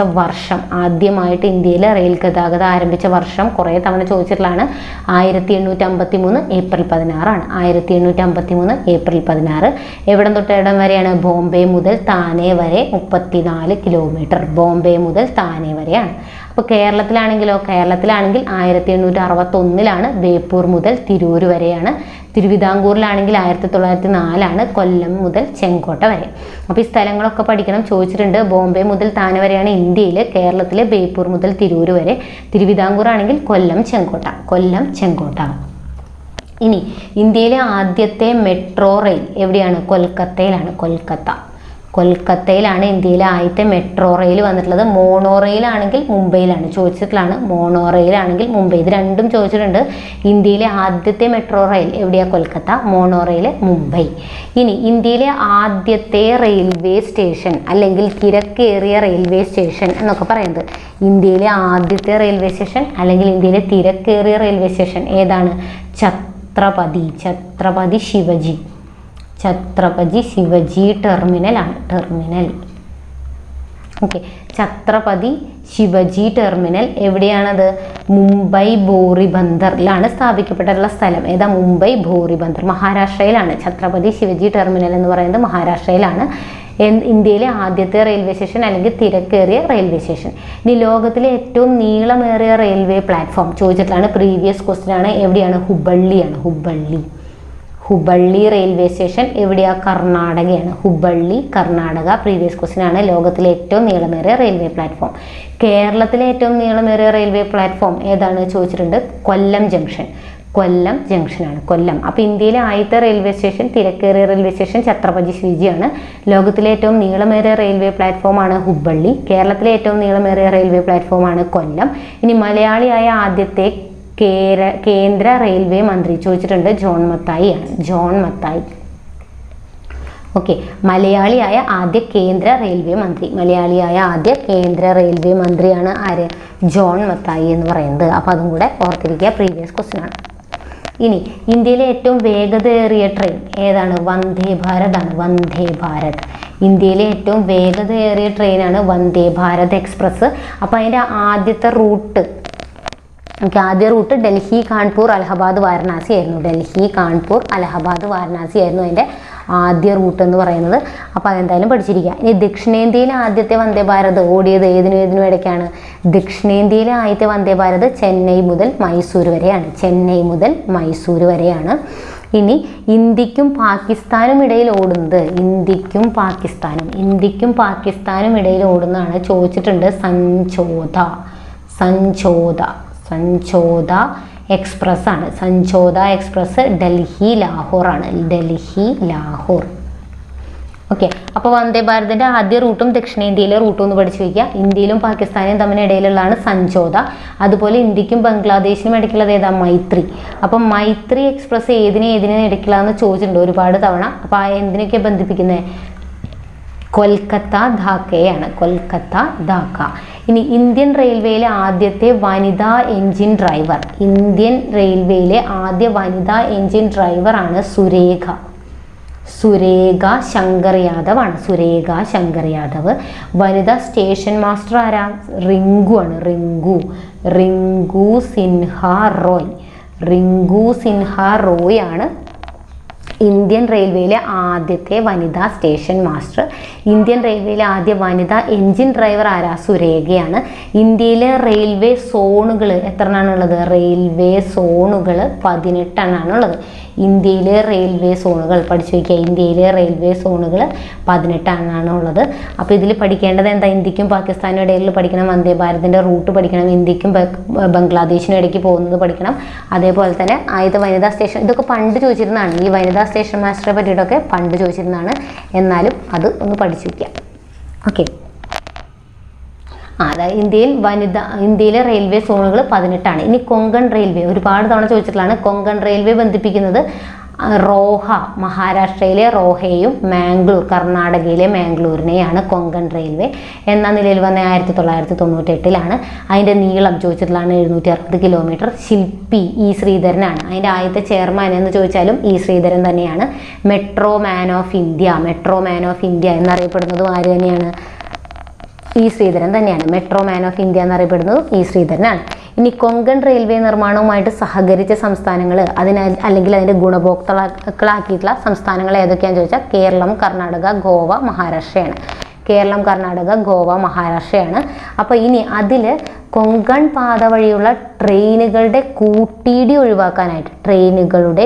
വർഷം കുറേ തവണ ചോദിച്ചിട്ടുള്ളതാണ്. 1853 ഏപ്രിൽ 16 1853 ഏപ്രിൽ 16. എവിടം തൊട്ട് എവിടം വരെയാണ്? ബോംബെ മുതൽ താനെ വരെ 34 കിലോമീറ്റർ. ബോംബെ മുതൽ താനെ വരെയാണ്. അപ്പോൾ കേരളത്തിലാണെങ്കിൽ 1861 ബേപ്പൂർ മുതൽ തിരൂർ വരെയാണ്. തിരുവിതാംകൂറിലാണെങ്കിൽ 1904 കൊല്ലം മുതൽ ചെങ്കോട്ട വരെ. അപ്പോൾ ഈ സ്ഥലങ്ങളൊക്കെ പഠിക്കണം, ചോദിച്ചിട്ടുണ്ട്. ബോംബെ മുതൽ താനെ വരെയാണ് ഇന്ത്യയിൽ, കേരളത്തിലെ ബേപ്പൂർ മുതൽ തിരൂർ വരെ, തിരുവിതാംകൂർ ആണെങ്കിൽ കൊല്ലം ചെങ്കോട്ട. ഇനി ഇന്ത്യയിലെ ആദ്യത്തെ മെട്രോ റെയിൽ എവിടെയാണ്? കൊൽക്കത്തയിലാണ് ഇന്ത്യയിലെ ആദ്യത്തെ മെട്രോ റെയിൽ വന്നിട്ടുള്ളത്. മോണോ റെയിൽ ആണെങ്കിൽ മുംബൈയിലാണ് ചോദിച്ചിട്ടുള്ളതാണ്. മോണോ റെയിൽ ആണെങ്കിൽ മുംബൈ. ഇത് രണ്ടും ചോദിച്ചിട്ടുണ്ട്. ഇന്ത്യയിലെ ആദ്യത്തെ മെട്രോ റെയിൽ എവിടെയാണ്? കൊൽക്കത്ത. Monorail Mumbai. ഇനി ഇന്ത്യയിലെ ആദ്യത്തെ റെയിൽവേ സ്റ്റേഷൻ അല്ലെങ്കിൽ തിരക്കേറിയ റെയിൽവേ സ്റ്റേഷൻ എന്നൊക്കെ പറയുന്നത്, ഇന്ത്യയിലെ ആദ്യത്തെ റെയിൽവേ സ്റ്റേഷൻ അല്ലെങ്കിൽ ഇന്ത്യയിലെ തിരക്കേറിയ റെയിൽവേ സ്റ്റേഷൻ ഏതാണ്? Chhatrapati Shivaji terminal. Okay, Chhatrapati Shivaji terminal എവിടെയാണത്? മുംബൈ ബോറിബന്ദറിലാണ് സ്ഥാപിക്കപ്പെട്ടിട്ടുള്ള സ്ഥലം. ഏതാ? മുംബൈ ബോറിബന്ദർ, മഹാരാഷ്ട്രയിലാണ്. ഛത്രപതി ശിവജി ടെർമിനൽ എന്ന് പറയുന്നത് മഹാരാഷ്ട്രയിലാണ്. ഇന്ത്യയിലെ ആദ്യത്തെ റെയിൽവേ സ്റ്റേഷൻ അല്ലെങ്കിൽ തിരക്കേറിയ റെയിൽവേ സ്റ്റേഷൻ. ഇനി ലോകത്തിലെ ഏറ്റവും നീളമേറിയ റെയിൽവേ പ്ലാറ്റ്ഫോം ചോദിച്ചിട്ടാണ്. പ്രീവിയസ് ക്വസ്റ്റ്യൻ ആണ്. എവിടെയാണ്? ഹുബള്ളി റെയിൽവേ സ്റ്റേഷൻ എവിടെയാണ്? കർണാടകയാണ്. ഹുബള്ളി, കർണാടക. പ്രീവിയസ് ക്വസ്റ്റ്യൻ ആണ്. ലോകത്തിലെ ഏറ്റവും നീളമേറിയ റെയിൽവേ പ്ലാറ്റ്ഫോം. കേരളത്തിലെ ഏറ്റവും നീളമേറിയ റെയിൽവേ പ്ലാറ്റ്ഫോം ഏതാണ് ചോദിച്ചിട്ടുണ്ട്? കൊല്ലം ജംഗ്ഷനാണ്. കൊല്ലം. അപ്പോൾ ഇന്ത്യയിലെ ആദ്യത്തെ റെയിൽവേ സ്റ്റേഷൻ, തിരക്കേറിയ റെയിൽവേ സ്റ്റേഷൻ ഛത്രപതി ശിവജിയാണ്. ലോകത്തിലെ ഏറ്റവും നീളമേറിയ റെയിൽവേ പ്ലാറ്റ്ഫോമാണ് ഹുബള്ളി. കേരളത്തിലെ ഏറ്റവും നീളമേറിയ റെയിൽവേ പ്ലാറ്റ്ഫോമാണ് കൊല്ലം. ഇനി മലയാളിയായ ആദ്യത്തെ കേന്ദ്ര റെയിൽവേ മന്ത്രി ചോദിച്ചിട്ടുണ്ട്. ജോൺ മത്തായി. ഓക്കെ, മലയാളിയായ ആദ്യ കേന്ദ്ര റെയിൽവേ മന്ത്രിയാണ് ആര്? ജോൺ മത്തായി എന്ന് പറയുന്നത്. അപ്പോൾ അതും കൂടെ ഓർത്തിരിക്കുക, പ്രീവിയസ് ക്വസ്റ്റ്യൻ ആണ്. ഇനി ഇന്ത്യയിലെ ഏറ്റവും വേഗതയേറിയ ട്രെയിൻ ഏതാണ്? വന്ദേ ഭാരത്. ഇന്ത്യയിലെ ഏറ്റവും വേഗതയേറിയ ട്രെയിനാണ് വന്ദേ ഭാരത് എക്സ്പ്രസ്. അപ്പോൾ അതിൻ്റെ ആദ്യ റൂട്ട് ഡൽഹി കാൺപൂർ അലഹബാദ് വാരണാസി ആയിരുന്നു. അതിൻ്റെ ആദ്യ റൂട്ട് എന്ന് പറയുന്നത്. അപ്പോൾ അതെന്തായാലും പഠിച്ചിരിക്കുക. ഇനി ദക്ഷിണേന്ത്യയിലെ ആദ്യത്തെ വന്ദേ ഭാരത് ഓടിയത് ഏതിനും ഇടയ്ക്കാണ്? ദക്ഷിണേന്ത്യയിലെ ആദ്യത്തെ വന്ദേ ഭാരത് ചെന്നൈ മുതൽ മൈസൂർ വരെയാണ്. ഇനി ഇന്ത്യക്കും പാകിസ്ഥാനും ഇടയിൽ ഓടുന്നത്, ഇന്ത്യക്കും പാകിസ്ഥാനും ഇടയിൽ ഓടുന്നതാണ് ചോദിച്ചിട്ടുണ്ട്. സഞ്ചോദ എക്സ്പ്രസ് ആണ്. സഞ്ചോദ എക്സ്പ്രസ് ഡൽഹി ലാഹോർ. ഓക്കെ, അപ്പോൾ വന്ദേ ഭാരതിൻ്റെ ആദ്യ റൂട്ടും ദക്ഷിണേന്ത്യയിലെ റൂട്ടും ഒന്ന് പഠിച്ചു വയ്ക്കുക. ഇന്ത്യയിലും പാകിസ്ഥാനും തമ്മിലിടയിലുള്ളതാണ് സഞ്ചോദ. അതുപോലെ ഇന്ത്യക്കും ബംഗ്ലാദേശിനും ഇടയ്ക്കുള്ളത് ഏതാ? മൈത്രി. അപ്പം മൈത്രി എക്സ്പ്രസ് ഏതിനെ ഇടയ്ക്കുള്ളതെന്ന് ചോദിച്ചിട്ടുണ്ട് ഒരുപാട് തവണ. അപ്പോൾ എന്തിനൊക്കെ ബന്ധിപ്പിക്കുന്നത്? കൊൽക്കത്ത ധാക്ക. ഇനി ഇന്ത്യൻ റെയിൽവേയിലെ ആദ്യത്തെ വനിതാ എൻജിൻ ഡ്രൈവർ ആണ് സുരേഖ ശങ്കർ യാദവ്. വനിതാ സ്റ്റേഷൻ മാസ്റ്റർ ആരാ? റിങ്കു സിൻഹ റോയ് ആണ് ഇന്ത്യൻ റെയിൽവേയിലെ ആദ്യത്തെ വനിതാ സ്റ്റേഷൻ മാസ്റ്റർ. ഇന്ത്യൻ റെയിൽവേയിലെ ആദ്യ വനിതാ എൻജിൻ ഡ്രൈവർ ആരാ? സുരേഖയാണ്. ഇന്ത്യയിലെ റെയിൽവേ സോണുകൾ എത്രണ്ണാണുള്ളത്? റെയിൽവേ സോണുകൾ 18 എണ്ണാണുള്ളത്. ഇന്ത്യയിലെ റെയിൽവേ സോണുകൾ പഠിച്ചു വയ്ക്കുക. ഇന്ത്യയിലെ റെയിൽവേ സോണുകൾ 18 എണ്ണാണുള്ളത്. അപ്പോൾ ഇതിൽ പഠിക്കേണ്ടത് എന്താ? ഇന്ത്യക്കും പാകിസ്ഥാനും ഇടയിൽ പഠിക്കണം, വന്ദേ ഭാരതിൻ്റെ റൂട്ട് പഠിക്കണം, ഇന്ത്യക്കും ബംഗ്ലാദേശിനും ഇടയ്ക്ക് പോകുന്നത് പഠിക്കണം. അതേപോലെ തന്നെ ആദ്യത്തെ വനിതാ സ്റ്റേഷൻ, ഇതൊക്കെ പണ്ട് ചോദിച്ചിരുന്നതാണ്. ഈ വനിതാ സ്റ്റേഷൻ മാസ്റ്ററെ പറ്റിയിട്ടൊക്കെ പണ്ട് ചോദിച്ചിരുന്നതാണ്. എന്നാലും അത് ഒന്ന് പഠിച്ചു വയ്ക്കുക. ഓക്കെ, അതായത് ഇന്ത്യയിലെ റെയിൽവേ സോണുകൾ 18 ആണ്. ഇനി കൊങ്കൺ റെയിൽവേ ഒരുപാട് തവണ ചോദിച്ചിട്ടുള്ളതാണ്. കൊങ്കൺ റെയിൽവേ ബന്ധിപ്പിക്കുന്നത് റോഹ, മഹാരാഷ്ട്രയിലെ റോഹയും മാംഗ്ലൂർ, കർണാടകയിലെ മാംഗ്ലൂരിനെയാണ് കൊങ്കൺ റെയിൽവേ എന്ന നിലയിൽ വന്ന 1998. അതിൻ്റെ നീളം ചോദിച്ചിട്ടുള്ളതാണ് 760 കിലോമീറ്റർ. ശില്പി ഇ ശ്രീധരനാണ്. അതിൻ്റെ ആദ്യത്തെ ചെയർമാൻ എന്ന് ചോദിച്ചാലും ഇ ശ്രീധരൻ തന്നെയാണ്. മെട്രോ മാൻ ഓഫ് ഇന്ത്യ എന്നറിയപ്പെടുന്നതും ആര് തന്നെയാണ്? ഇ ശ്രീധരൻ തന്നെയാണ്. മെട്രോ മാൻ ഓഫ് ഇന്ത്യ എന്നറിയപ്പെടുന്നത് ഇ ശ്രീധരനാണ്. ഇനി കൊങ്കൺ റെയിൽവേ നിർമ്മാണവുമായിട്ട് സഹകരിച്ച സംസ്ഥാനങ്ങൾ അല്ലെങ്കിൽ അതിൻ്റെ ഗുണഭോക്താക്കളാക്കിയിട്ടുള്ള സംസ്ഥാനങ്ങൾ ഏതൊക്കെയാണെന്ന് ചോദിച്ചാൽ കേരളം, കർണാടക, ഗോവ, മഹാരാഷ്ട്രയാണ്. കേരളം, കർണാടക, ഗോവ, മഹാരാഷ്ട്രയാണ്. അപ്പോൾ ഇനി അതിൽ കൊങ്കൺ പാത വഴിയുള്ള ട്രെയിനുകളുടെ കൂട്ടിയിടി ഒഴിവാക്കാനായിട്ട് ട്രെയിനുകളുടെ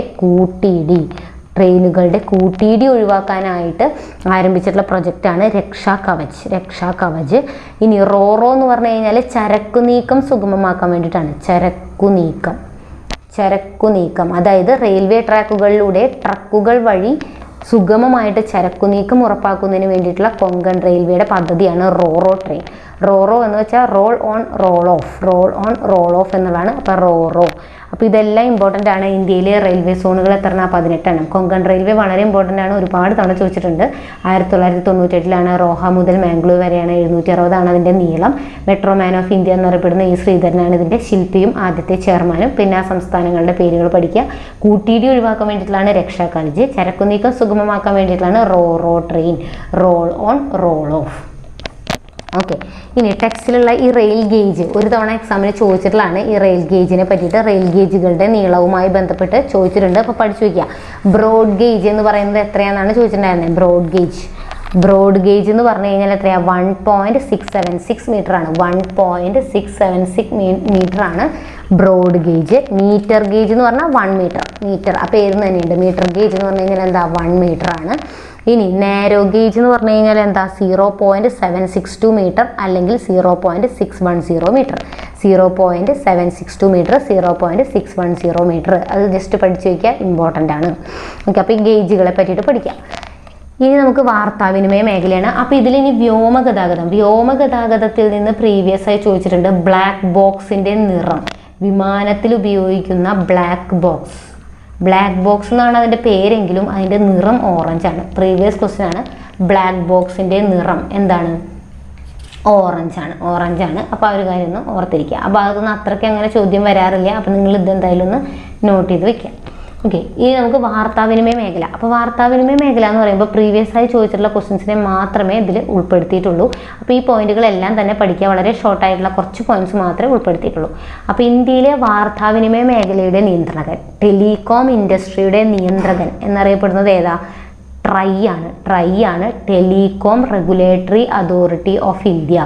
കൂട്ടിയിടി ഒഴിവാക്കാനായിട്ട് ആരംഭിച്ചിട്ടുള്ള പ്രൊജക്റ്റാണ് രക്ഷാ കവച്. ഇനി റോറോ എന്ന് പറഞ്ഞു കഴിഞ്ഞാൽ ചരക്കു നീക്കം സുഗമമാക്കാൻ വേണ്ടിയിട്ടാണ്. ചരക്കു നീക്കം അതായത് റെയിൽവേ ട്രാക്കുകളിലൂടെ ട്രക്കുകൾ വഴി സുഗമമായിട്ട് ചരക്കു നീക്കം ഉറപ്പാക്കുന്നതിന് വേണ്ടിയിട്ടുള്ള കൊങ്കൺ റെയിൽവേയുടെ പദ്ധതിയാണ് റോറോ ട്രെയിൻ. റോറോ എന്ന് വെച്ചാൽ റോൾ ഓൺ റോൾ ഓഫ് എന്നുള്ളതാണ്. അപ്പോൾ റോറോ. അപ്പോൾ ഇതെല്ലാം ഇമ്പോർട്ടൻ്റ് ആണ്. ഇന്ത്യയിലെ റെയിൽവേ സോണുകൾ എത്രയാണ്? 18 എണ്ണം. കൊങ്കൺ റെയിൽവേ വളരെ ഇമ്പോർട്ടൻ്റ് ആണ്. ഒരുപാട് തവണ ചോദിച്ചിട്ടുണ്ട്. 1998 റോഹ മുതൽ മാംഗ്ലൂർ വരെയാണ്. 760 ആണ് അതിൻ്റെ നീളം. മെട്രോമാൻ ഓഫ് ഇന്ത്യ എന്നറിയപ്പെടുന്ന ഈ ശ്രീധരനാണ് ഇതിൻ്റെ ശില്പിയും ആദ്യത്തെ ചെയർമാനും. പിന്നെ ആ സംസ്ഥാനങ്ങളുടെ പേരുകൾ പഠിക്കുക. കൂട്ടിയിടി ഒഴിവാക്കാൻ വേണ്ടിയിട്ടുള്ളതാണ് രക്ഷാ കവച്. ചരക്കു നീക്കം സുഗമമാക്കാൻ വേണ്ടിയിട്ടുള്ളതാണ് roro train. Roll on roll off. Okay. ഇനി ടെക്സ്റ്റിലുള്ള ഈ റെയിൽ ഗേജ് ഒരു തവണ എക്സാമിന് ചോദിച്ചിട്ടുള്ളതാണ്. ഈ റെയിൽ ഗേജിനെ പറ്റിയിട്ട് റെയിൽ ഗേജുകളുടെ നീളവുമായി ബന്ധപ്പെട്ട് ചോദിച്ചിട്ടുണ്ട്. അപ്പോൾ പഠിച്ചു വയ്ക്കുക. ബ്രോഡ് ഗേജ് എന്ന് പറയുന്നത് എത്രയാണെന്നാണ് ചോദിച്ചിട്ടുണ്ടായിരുന്നത്. ബ്രോഡ് ഗേജ് എന്ന് പറഞ്ഞു കഴിഞ്ഞാൽ എത്രയാണ്? 1.676 മീറ്റർ ആണ്. 1.676 മീറ്റർ ആണ് ബ്രോഡ് ഗേജ്. മീറ്റർ ഗേജ് എന്ന് പറഞ്ഞാൽ 1 മീറ്റർ. ആ പേര് തന്നെയുണ്ട്. മീറ്റർ ഗേജ് എന്ന് പറഞ്ഞു കഴിഞ്ഞാൽ എന്താ? 1 മീറ്റർ ആണ്. ഇനി നാരോ ഗേജ് എന്ന് പറഞ്ഞു കഴിഞ്ഞാൽ എന്താ? 0.762 മീറ്റർ അല്ലെങ്കിൽ 0.610 മീറ്റർ. 0.762 metre, 0.610 metre. അത് ജസ്റ്റ് പഠിച്ചു വയ്ക്കുക, ഇമ്പോർട്ടൻ്റ് ആണ്. ഓക്കെ. അപ്പോൾ ഈ ഗേജുകളെ പറ്റിയിട്ട് പഠിക്കാം. ഇനി നമുക്ക് വാർത്താവിനിമയ മേഖലയാണ്. അപ്പോൾ ഇതിലിനി വ്യോമഗതാഗതത്തിൽ നിന്ന് പ്രീവിയസ് ആയി ചോദിച്ചിട്ടുണ്ട്. ബ്ലാക്ക് ബോക്സിൻ്റെ നിറം. വിമാനത്തിൽ ഉപയോഗിക്കുന്ന ബ്ലാക്ക് ബോക്സ് എന്നാണ് അതിൻ്റെ പേരെങ്കിലും അതിൻ്റെ നിറം ഓറഞ്ചാണ്. പ്രീവിയസ് ക്വസ്റ്റ്യൻ ആണ്. ബ്ലാക്ക് ബോക്സിൻ്റെ നിറം എന്താണ്? ഓറഞ്ചാണ്. അപ്പോൾ ആ ഒരു കാര്യം ഒന്ന് ഓർത്തിരിക്കുക. അപ്പോൾ അതൊന്നും അത്രയ്ക്ക് അങ്ങനെ ചോദ്യം വരാറില്ല. അപ്പോൾ നിങ്ങൾ ഇതെന്തായാലും ഒന്ന് നോട്ട് ചെയ്ത് വെക്കുക. ഓക്കെ. ഇനി നമുക്ക് വാർത്താവിനിമയ മേഖല. അപ്പോൾ വാർത്താവിനിമയ മേഖല എന്ന് പറയുമ്പോൾ പ്രീവിയസ് ആയി ചോദിച്ചിട്ടുള്ള ക്വസ്റ്റ്യൻസിനെ മാത്രമേ ഇതിൽ ഉൾപ്പെടുത്തിയിട്ടുള്ളൂ. അപ്പോൾ ഈ പോയിന്റുകളെല്ലാം തന്നെ പഠിക്കുക. വളരെ ഷോർട്ടായിട്ടുള്ള കുറച്ച് പോയിന്റ്സ് മാത്രമേ ഉൾപ്പെടുത്തിയിട്ടുള്ളൂ. അപ്പോൾ ഇന്ത്യയിലെ വാർത്താവിനിമയ മേഖലയുടെ നിയന്ത്രകൻ, ടെലികോം ഇൻഡസ്ട്രിയുടെ നിയന്ത്രകൻ എന്നറിയപ്പെടുന്നത് ഏതാ? ട്രൈ ആണ്. Telecom regulatory authority of India.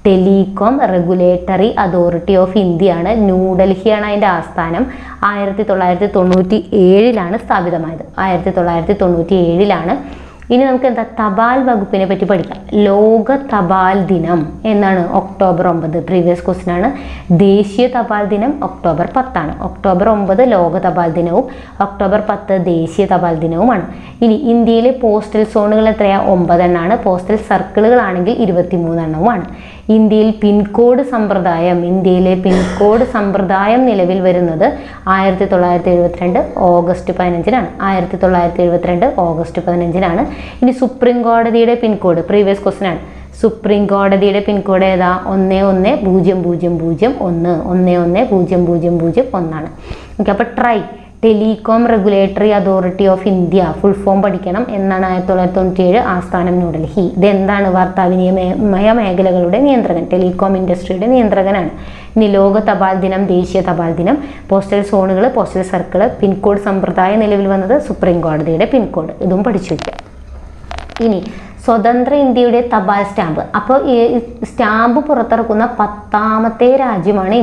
Telecom regulatory authority of India ആണ്. ന്യൂഡൽഹിയാണ് അതിൻ്റെ ആസ്ഥാനം. 1997 സ്ഥാപിതമായത്. 1997. ഇനി നമുക്ക് എന്താ? തപാൽ വകുപ്പിനെ പറ്റി പഠിക്കാം. ലോക തപാൽ ദിനം എന്നാണ്? October 9. പ്രീവിയസ് ക്വസ്റ്റ്യൻ ആണ്. ദേശീയ തപാൽ ദിനം October 10 October 9 ലോക തപാൽ ദിനവും October 10 ദേശീയ തപാൽ ദിനവുമാണ്. ഇനി ഇന്ത്യയിലെ പോസ്റ്റൽ സോണുകൾ എത്രയാണ്? 9 എണ്ണമാണ്. പോസ്റ്റൽ സർക്കിളുകളാണെങ്കിൽ 23 എണ്ണവുമാണ്. ഇന്ത്യയിലെ പിൻകോഡ് സമ്പ്രദായം നിലവിൽ വരുന്നത് 1972 ഓഗസ്റ്റ് 15 1972 ഓഗസ്റ്റ് 15. ഇനി സുപ്രീം കോടതിയുടെ പിൻകോഡ് പ്രീവിയസ് ക്വസ്റ്റ്യൻ ആണ്. സുപ്രീം കോടതിയുടെ പിൻകോഡ് ഏതാ? 11001 11001 ഓക്കെ. അപ്പോൾ try telecom regulatory authority of India full form പഠിക്കണം. എന്നാണ് 1997 ആസ്ഥാനം ന്യൂഡൽഹി. ഇതെന്താണ്? വാർത്താവിനിമയ മേഖലകളുടെ നിയന്ത്രകൻ, ടെലികോം ഇൻഡസ്ട്രിയുടെ നിയന്ത്രകനാണ്. ഇനി ലോക തപാൽ ദിനം, ദേശീയ തപാൽ ദിനം, പോസ്റ്റൽ സോണുകൾ, പോസ്റ്റൽ സർക്കിള്, പിൻകോഡ് സമ്പ്രദായം നിലവിൽ വന്നത് സുപ്രീം കോടതിയുടെ പിൻകോഡ്. ഇതും പഠിച്ചു വയ്ക്കുക. ഇനി സ്വതന്ത്ര ഇന്ത്യയുടെ തപാൽ സ്റ്റാമ്പ്. അപ്പോൾ ഈ സ്റ്റാമ്പ് പുറത്തിറക്കുന്ന 10ാമത്തെ രാജ്യമാണ്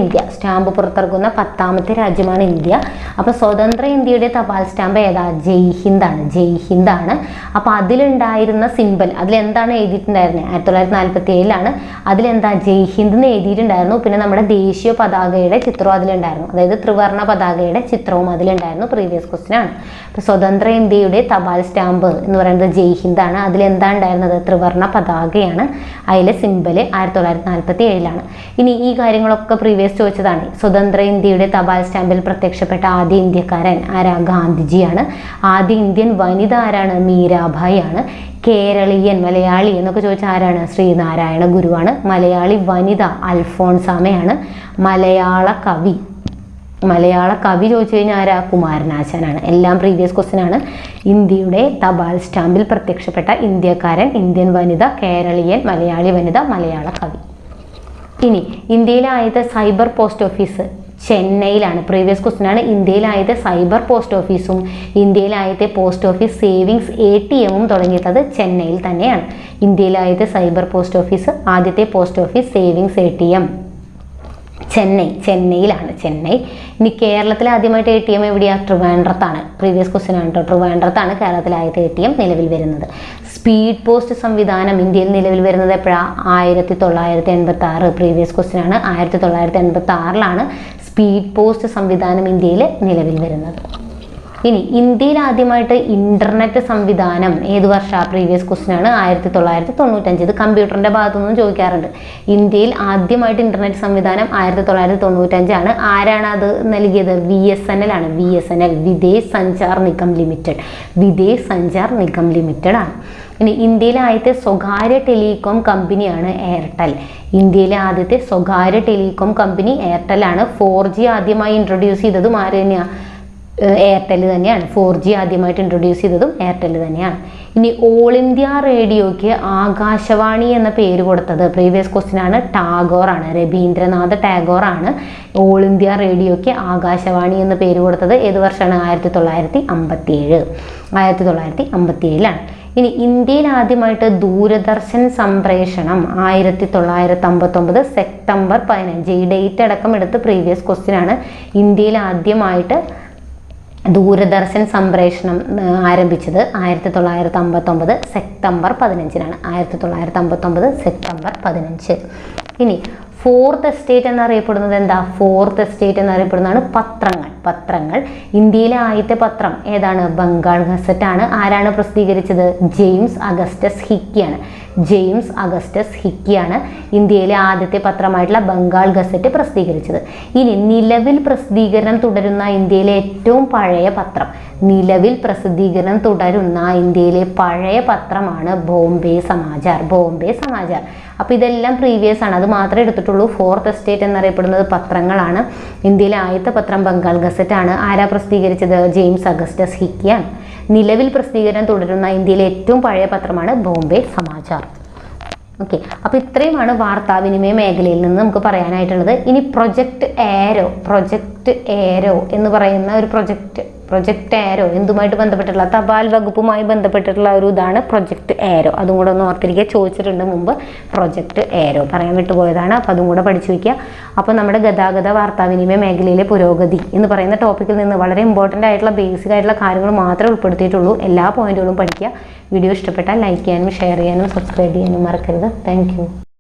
ഇന്ത്യ. അപ്പോൾ സ്വതന്ത്ര ഇന്ത്യയുടെ തപാൽ സ്റ്റാമ്പ് ഏതാ? ജയ് ഹിന്ദാണ്. അപ്പോൾ അതിലുണ്ടായിരുന്ന സിമ്പൽ, അതിലെന്താണ് എഴുതിയിട്ടുണ്ടായിരുന്നത്? 1947 അതിലെന്താ? ജയ് ഹിന്ദ് എന്ന് എഴുതിയിട്ടുണ്ടായിരുന്നു. പിന്നെ നമ്മുടെ ദേശീയ പതാകയുടെ ചിത്രവും അതിലുണ്ടായിരുന്നു. അതായത് ത്രിവർണ്ണ പതാകയുടെ ചിത്രവും അതിലുണ്ടായിരുന്നു. പ്രീവിയസ് ക്വസ്റ്റ്യൻ ആണ്. അപ്പോൾ സ്വതന്ത്ര ഇന്ത്യയുടെ തപാൽ സ്റ്റാമ്പ് എന്ന് പറയുന്നത് ജയ് ഹിന്ദാണ്. അതിലെന്താ? ത്രിവർണ്ണ പതാകയാണ്. അതിലെ സിമ്പല് 1947. ഇനി ഈ കാര്യങ്ങളൊക്കെ പ്രീവിയസ് ചോദിച്ചതാണ്. സ്വതന്ത്ര ഇന്ത്യയുടെ തപാൽ സ്റ്റാമ്പിൽ പ്രത്യക്ഷപ്പെട്ട ആദ്യ ഇന്ത്യക്കാരൻ ആരാ? ഗാന്ധിജിയാണ്. ആദ്യ ഇന്ത്യൻ വനിത ആരാണ്? മീരാഭായി ആണ്. കേരളീയൻ, മലയാളി എന്നൊക്കെ ചോദിച്ചാൽ ആരാണ്? ശ്രീനാരായണ ഗുരുവാണ്. മലയാളി വനിത അൽഫോൺസാമയാണ്. മലയാള കവി ചോദിച്ചു കഴിഞ്ഞാൽ ആരാ? കുമാരനാശാനാണ്. എല്ലാം പ്രീവിയസ് ക്വസ്റ്റ്യൻ ആണ്. ഇന്ത്യയുടെ തപാൽ സ്റ്റാമ്പിൽ പ്രത്യക്ഷപ്പെട്ട ഇന്ത്യക്കാരൻ, ഇന്ത്യൻ വനിത, കേരളീയൻ, മലയാളി വനിത, മലയാള കവി. ഇനി ഇന്ത്യയിലെ ആദ്യത്തെ സൈബർ പോസ്റ്റ് ഓഫീസ് ചെന്നൈയിലാണ്. പ്രീവിയസ് ക്വസ്റ്റ്യൻ ആണ്. ഇന്ത്യയിൽ ആദ്യത്തെ സൈബർ പോസ്റ്റ് ഓഫീസും ഇന്ത്യയിൽ ആദ്യത്തെ പോസ്റ്റ് ഓഫീസ് സേവിങ്സ് ATMഉം തുടങ്ങിയത് ചെന്നൈയിൽ തന്നെയാണ്. ഇന്ത്യയിൽ ആദ്യത്തെ സൈബർ പോസ്റ്റ് ഓഫീസ്, ആദ്യത്തെ പോസ്റ്റ് ഓഫീസ് സേവിങ്സ് ATM ചെന്നൈയിലാണ്. ചെന്നൈ. ഇനി കേരളത്തിൽ ആദ്യമായിട്ട് ATM എവിടെയാണ്? ട്രിവാൻഡ്രത്താണ്. പ്രീവിയസ് ക്വസ്റ്റ്യൻ ആണ് കേട്ടോ. ട്രിവാൻഡ്രത്താണ് കേരളത്തിലെ ആദ്യത്തെ ATM നിലവിൽ വരുന്നത്. സ്പീഡ് പോസ്റ്റ് സംവിധാനം ഇന്ത്യയിൽ നിലവിൽ വരുന്നത് എപ്പോഴാണ്? 1986. പ്രീവിയസ് ക്വസ്റ്റ്യൻ ആണ്. 1986 സ്പീഡ് പോസ്റ്റ് സംവിധാനം ഇന്ത്യയിൽ നിലവിൽ വരുന്നത്. ഇനി ഇന്ത്യയിൽ ആദ്യമായിട്ട് ഇന്റർനെറ്റ് സംവിധാനം ഏത് വർഷമാണ്? പ്രീവിയസ് ക്വസ്റ്റ്യൻ ആണ്. 1995. ഇത് കമ്പ്യൂട്ടറിന്റെ ഭാഗത്തുനിന്നും ചോദിക്കാറുണ്ട്. ഇന്ത്യയിൽ ആദ്യമായിട്ട് ഇന്റർനെറ്റ് സംവിധാനം 1995 ആരാണ് അത് നൽകിയത്? VSNL ആണ്. VSNL, Videsh Sanchar Nigam limited. Videsh Sanchar Nigam limited ആണ്. ഇനി ഇന്ത്യയിലെ ആദ്യത്തെ സ്വകാര്യ ടെലികോം കമ്പനിയാണ് എയർടെൽ. ഇന്ത്യയിലെ ആദ്യത്തെ സ്വകാര്യ ടെലികോം കമ്പനി എയർടെൽ ആണ്. 4G ആദ്യമായി ഇൻട്രൊഡ്യൂസ് ചെയ്തതും ആര് തന്നെയാണ്? എയർടെൽ തന്നെയാണ്. 4G ആദ്യമായിട്ട് ഇൻട്രൊഡ്യൂസ് ചെയ്തതും എയർടെൽ തന്നെയാണ്. ഇനി ഓൾ ഇന്ത്യ റേഡിയോയ്ക്ക് ആകാശവാണി എന്ന പേര് കൊടുത്തത് പ്രീവിയസ് ക്വസ്റ്റ്യൻ ആണ്. ടാഗോർ ആണ്. രവീന്ദ്രനാഥ് ടാഗോർ ആണ് ഓൾ ഇന്ത്യ റേഡിയോയ്ക്ക് ആകാശവാണി എന്ന പേര് കൊടുത്തത്. ഏത് വർഷമാണ്? 1957. 1957 ഇനി ഇന്ത്യയിൽ ആദ്യമായിട്ട് ദൂരദർശൻ സംപ്രേഷണം 1959 സെപ്റ്റംബർ 15. ഈ ഡേറ്റ് അടക്കം എടുത്ത് പ്രീവിയസ് ക്വസ്റ്റ്യൻ ആണ്. ഇന്ത്യയിൽ ആദ്യമായിട്ട് ദൂരദർശൻ സംപ്രേഷണം ആരംഭിച്ചത് 1959 സെപ്റ്റംബർ 15. 1959 സെപ്റ്റംബർ 15. ഇനി ഫോർത്ത് എസ്റ്റേറ്റ് എന്നറിയപ്പെടുന്നത് എന്താ? ഫോർത്ത് എസ്റ്റേറ്റ് എന്നറിയപ്പെടുന്നതാണ് പത്രങ്ങൾ. ഇന്ത്യയിലെ ആദ്യത്തെ പത്രം ഏതാണ്? ബംഗാൾ ഗസറ്റ് ആണ്. ആരാണ് പ്രസിദ്ധീകരിച്ചത്? ജെയിംസ് അഗസ്റ്റസ് ഹിക്കിയാണ്. ഇന്ത്യയിലെ ആദ്യത്തെ പത്രമായിട്ടുള്ള ബംഗാൾ ഗസറ്റ് പ്രസിദ്ധീകരിച്ചത്. ഇനി നിലവിൽ പ്രസിദ്ധീകരണം തുടരുന്ന ഇന്ത്യയിലെ ഏറ്റവും പഴയ പത്രം, പത്രമാണ് ബോംബെ സമാചാർ. അപ്പോൾ ഇതെല്ലാം പ്രീവിയസ് ആണ്, അത് മാത്രമേ എടുത്തിട്ടുള്ളൂ. ഫോർത്ത് എസ്റ്റേറ്റ് എന്നറിയപ്പെടുന്നത് പത്രങ്ങളാണ്. ഇന്ത്യയിലെ ആദ്യത്തെ പത്രം ബംഗാൾ ഗസറ്റ് ആണ്. ആരാ പ്രസിദ്ധീകരിച്ചത്? ജെയിംസ് അഗസ്റ്റസ് ഹിക്കിയാണ്. നിലവിൽ പ്രസിദ്ധീകരണം തുടരുന്ന ഇന്ത്യയിലെ ഏറ്റവും പഴയ പത്രമാണ് ബോംബെ സമാചാർ. ഓക്കെ, അപ്പോൾ ഇത്രയുമാണ് വാർത്താവിനിമയ മേഖലയിൽ നിന്ന് നമുക്ക് പറയാനായിട്ടുള്ളത്. ഇനി പ്രൊജക്റ്റ് ഏരോ എന്ന് പറയുന്ന ഒരു പ്രൊജക്റ്റ് ഏരോ എന്തുമായിട്ട് ബന്ധപ്പെട്ടിട്ടുള്ള? തപാൽ വകുപ്പുമായി ബന്ധപ്പെട്ടിട്ടുള്ള ഒരു ഇതാണ് പ്രൊജക്റ്റ് ഏരോ. അതും കൂടെ ഒന്ന് ഓർത്തിരിക്കുക. ചോദിച്ചിട്ടുണ്ട് മുമ്പ് പ്രൊജക്റ്റ് ഏരോ, പറയാൻ വിട്ടുപോയതാണ്. അപ്പോൾ അതും കൂടെ പഠിച്ചു വയ്ക്കുക. അപ്പോൾ നമ്മുടെ ഗതാഗത വാർത്താവിനിമയ മേഖലയിലെ പുരോഗതി എന്ന് പറയുന്ന ടോപ്പിക്കിൽ നിന്ന് വളരെ ഇമ്പോർട്ടൻ്റ് ആയിട്ടുള്ള ബേസിക് ആയിട്ടുള്ള കാര്യങ്ങൾ മാത്രമേ ഉൾപ്പെടുത്തിയിട്ടുള്ളൂ. എല്ലാ പോയിന്റുകളും പഠിക്കുക. വീഡിയോ ഇഷ്ടപ്പെട്ടാൽ ലൈക്ക് ചെയ്യാനും ഷെയർ ചെയ്യാനും സബ്സ്ക്രൈബ് ചെയ്യാനും മറക്കരുത്. Thank you.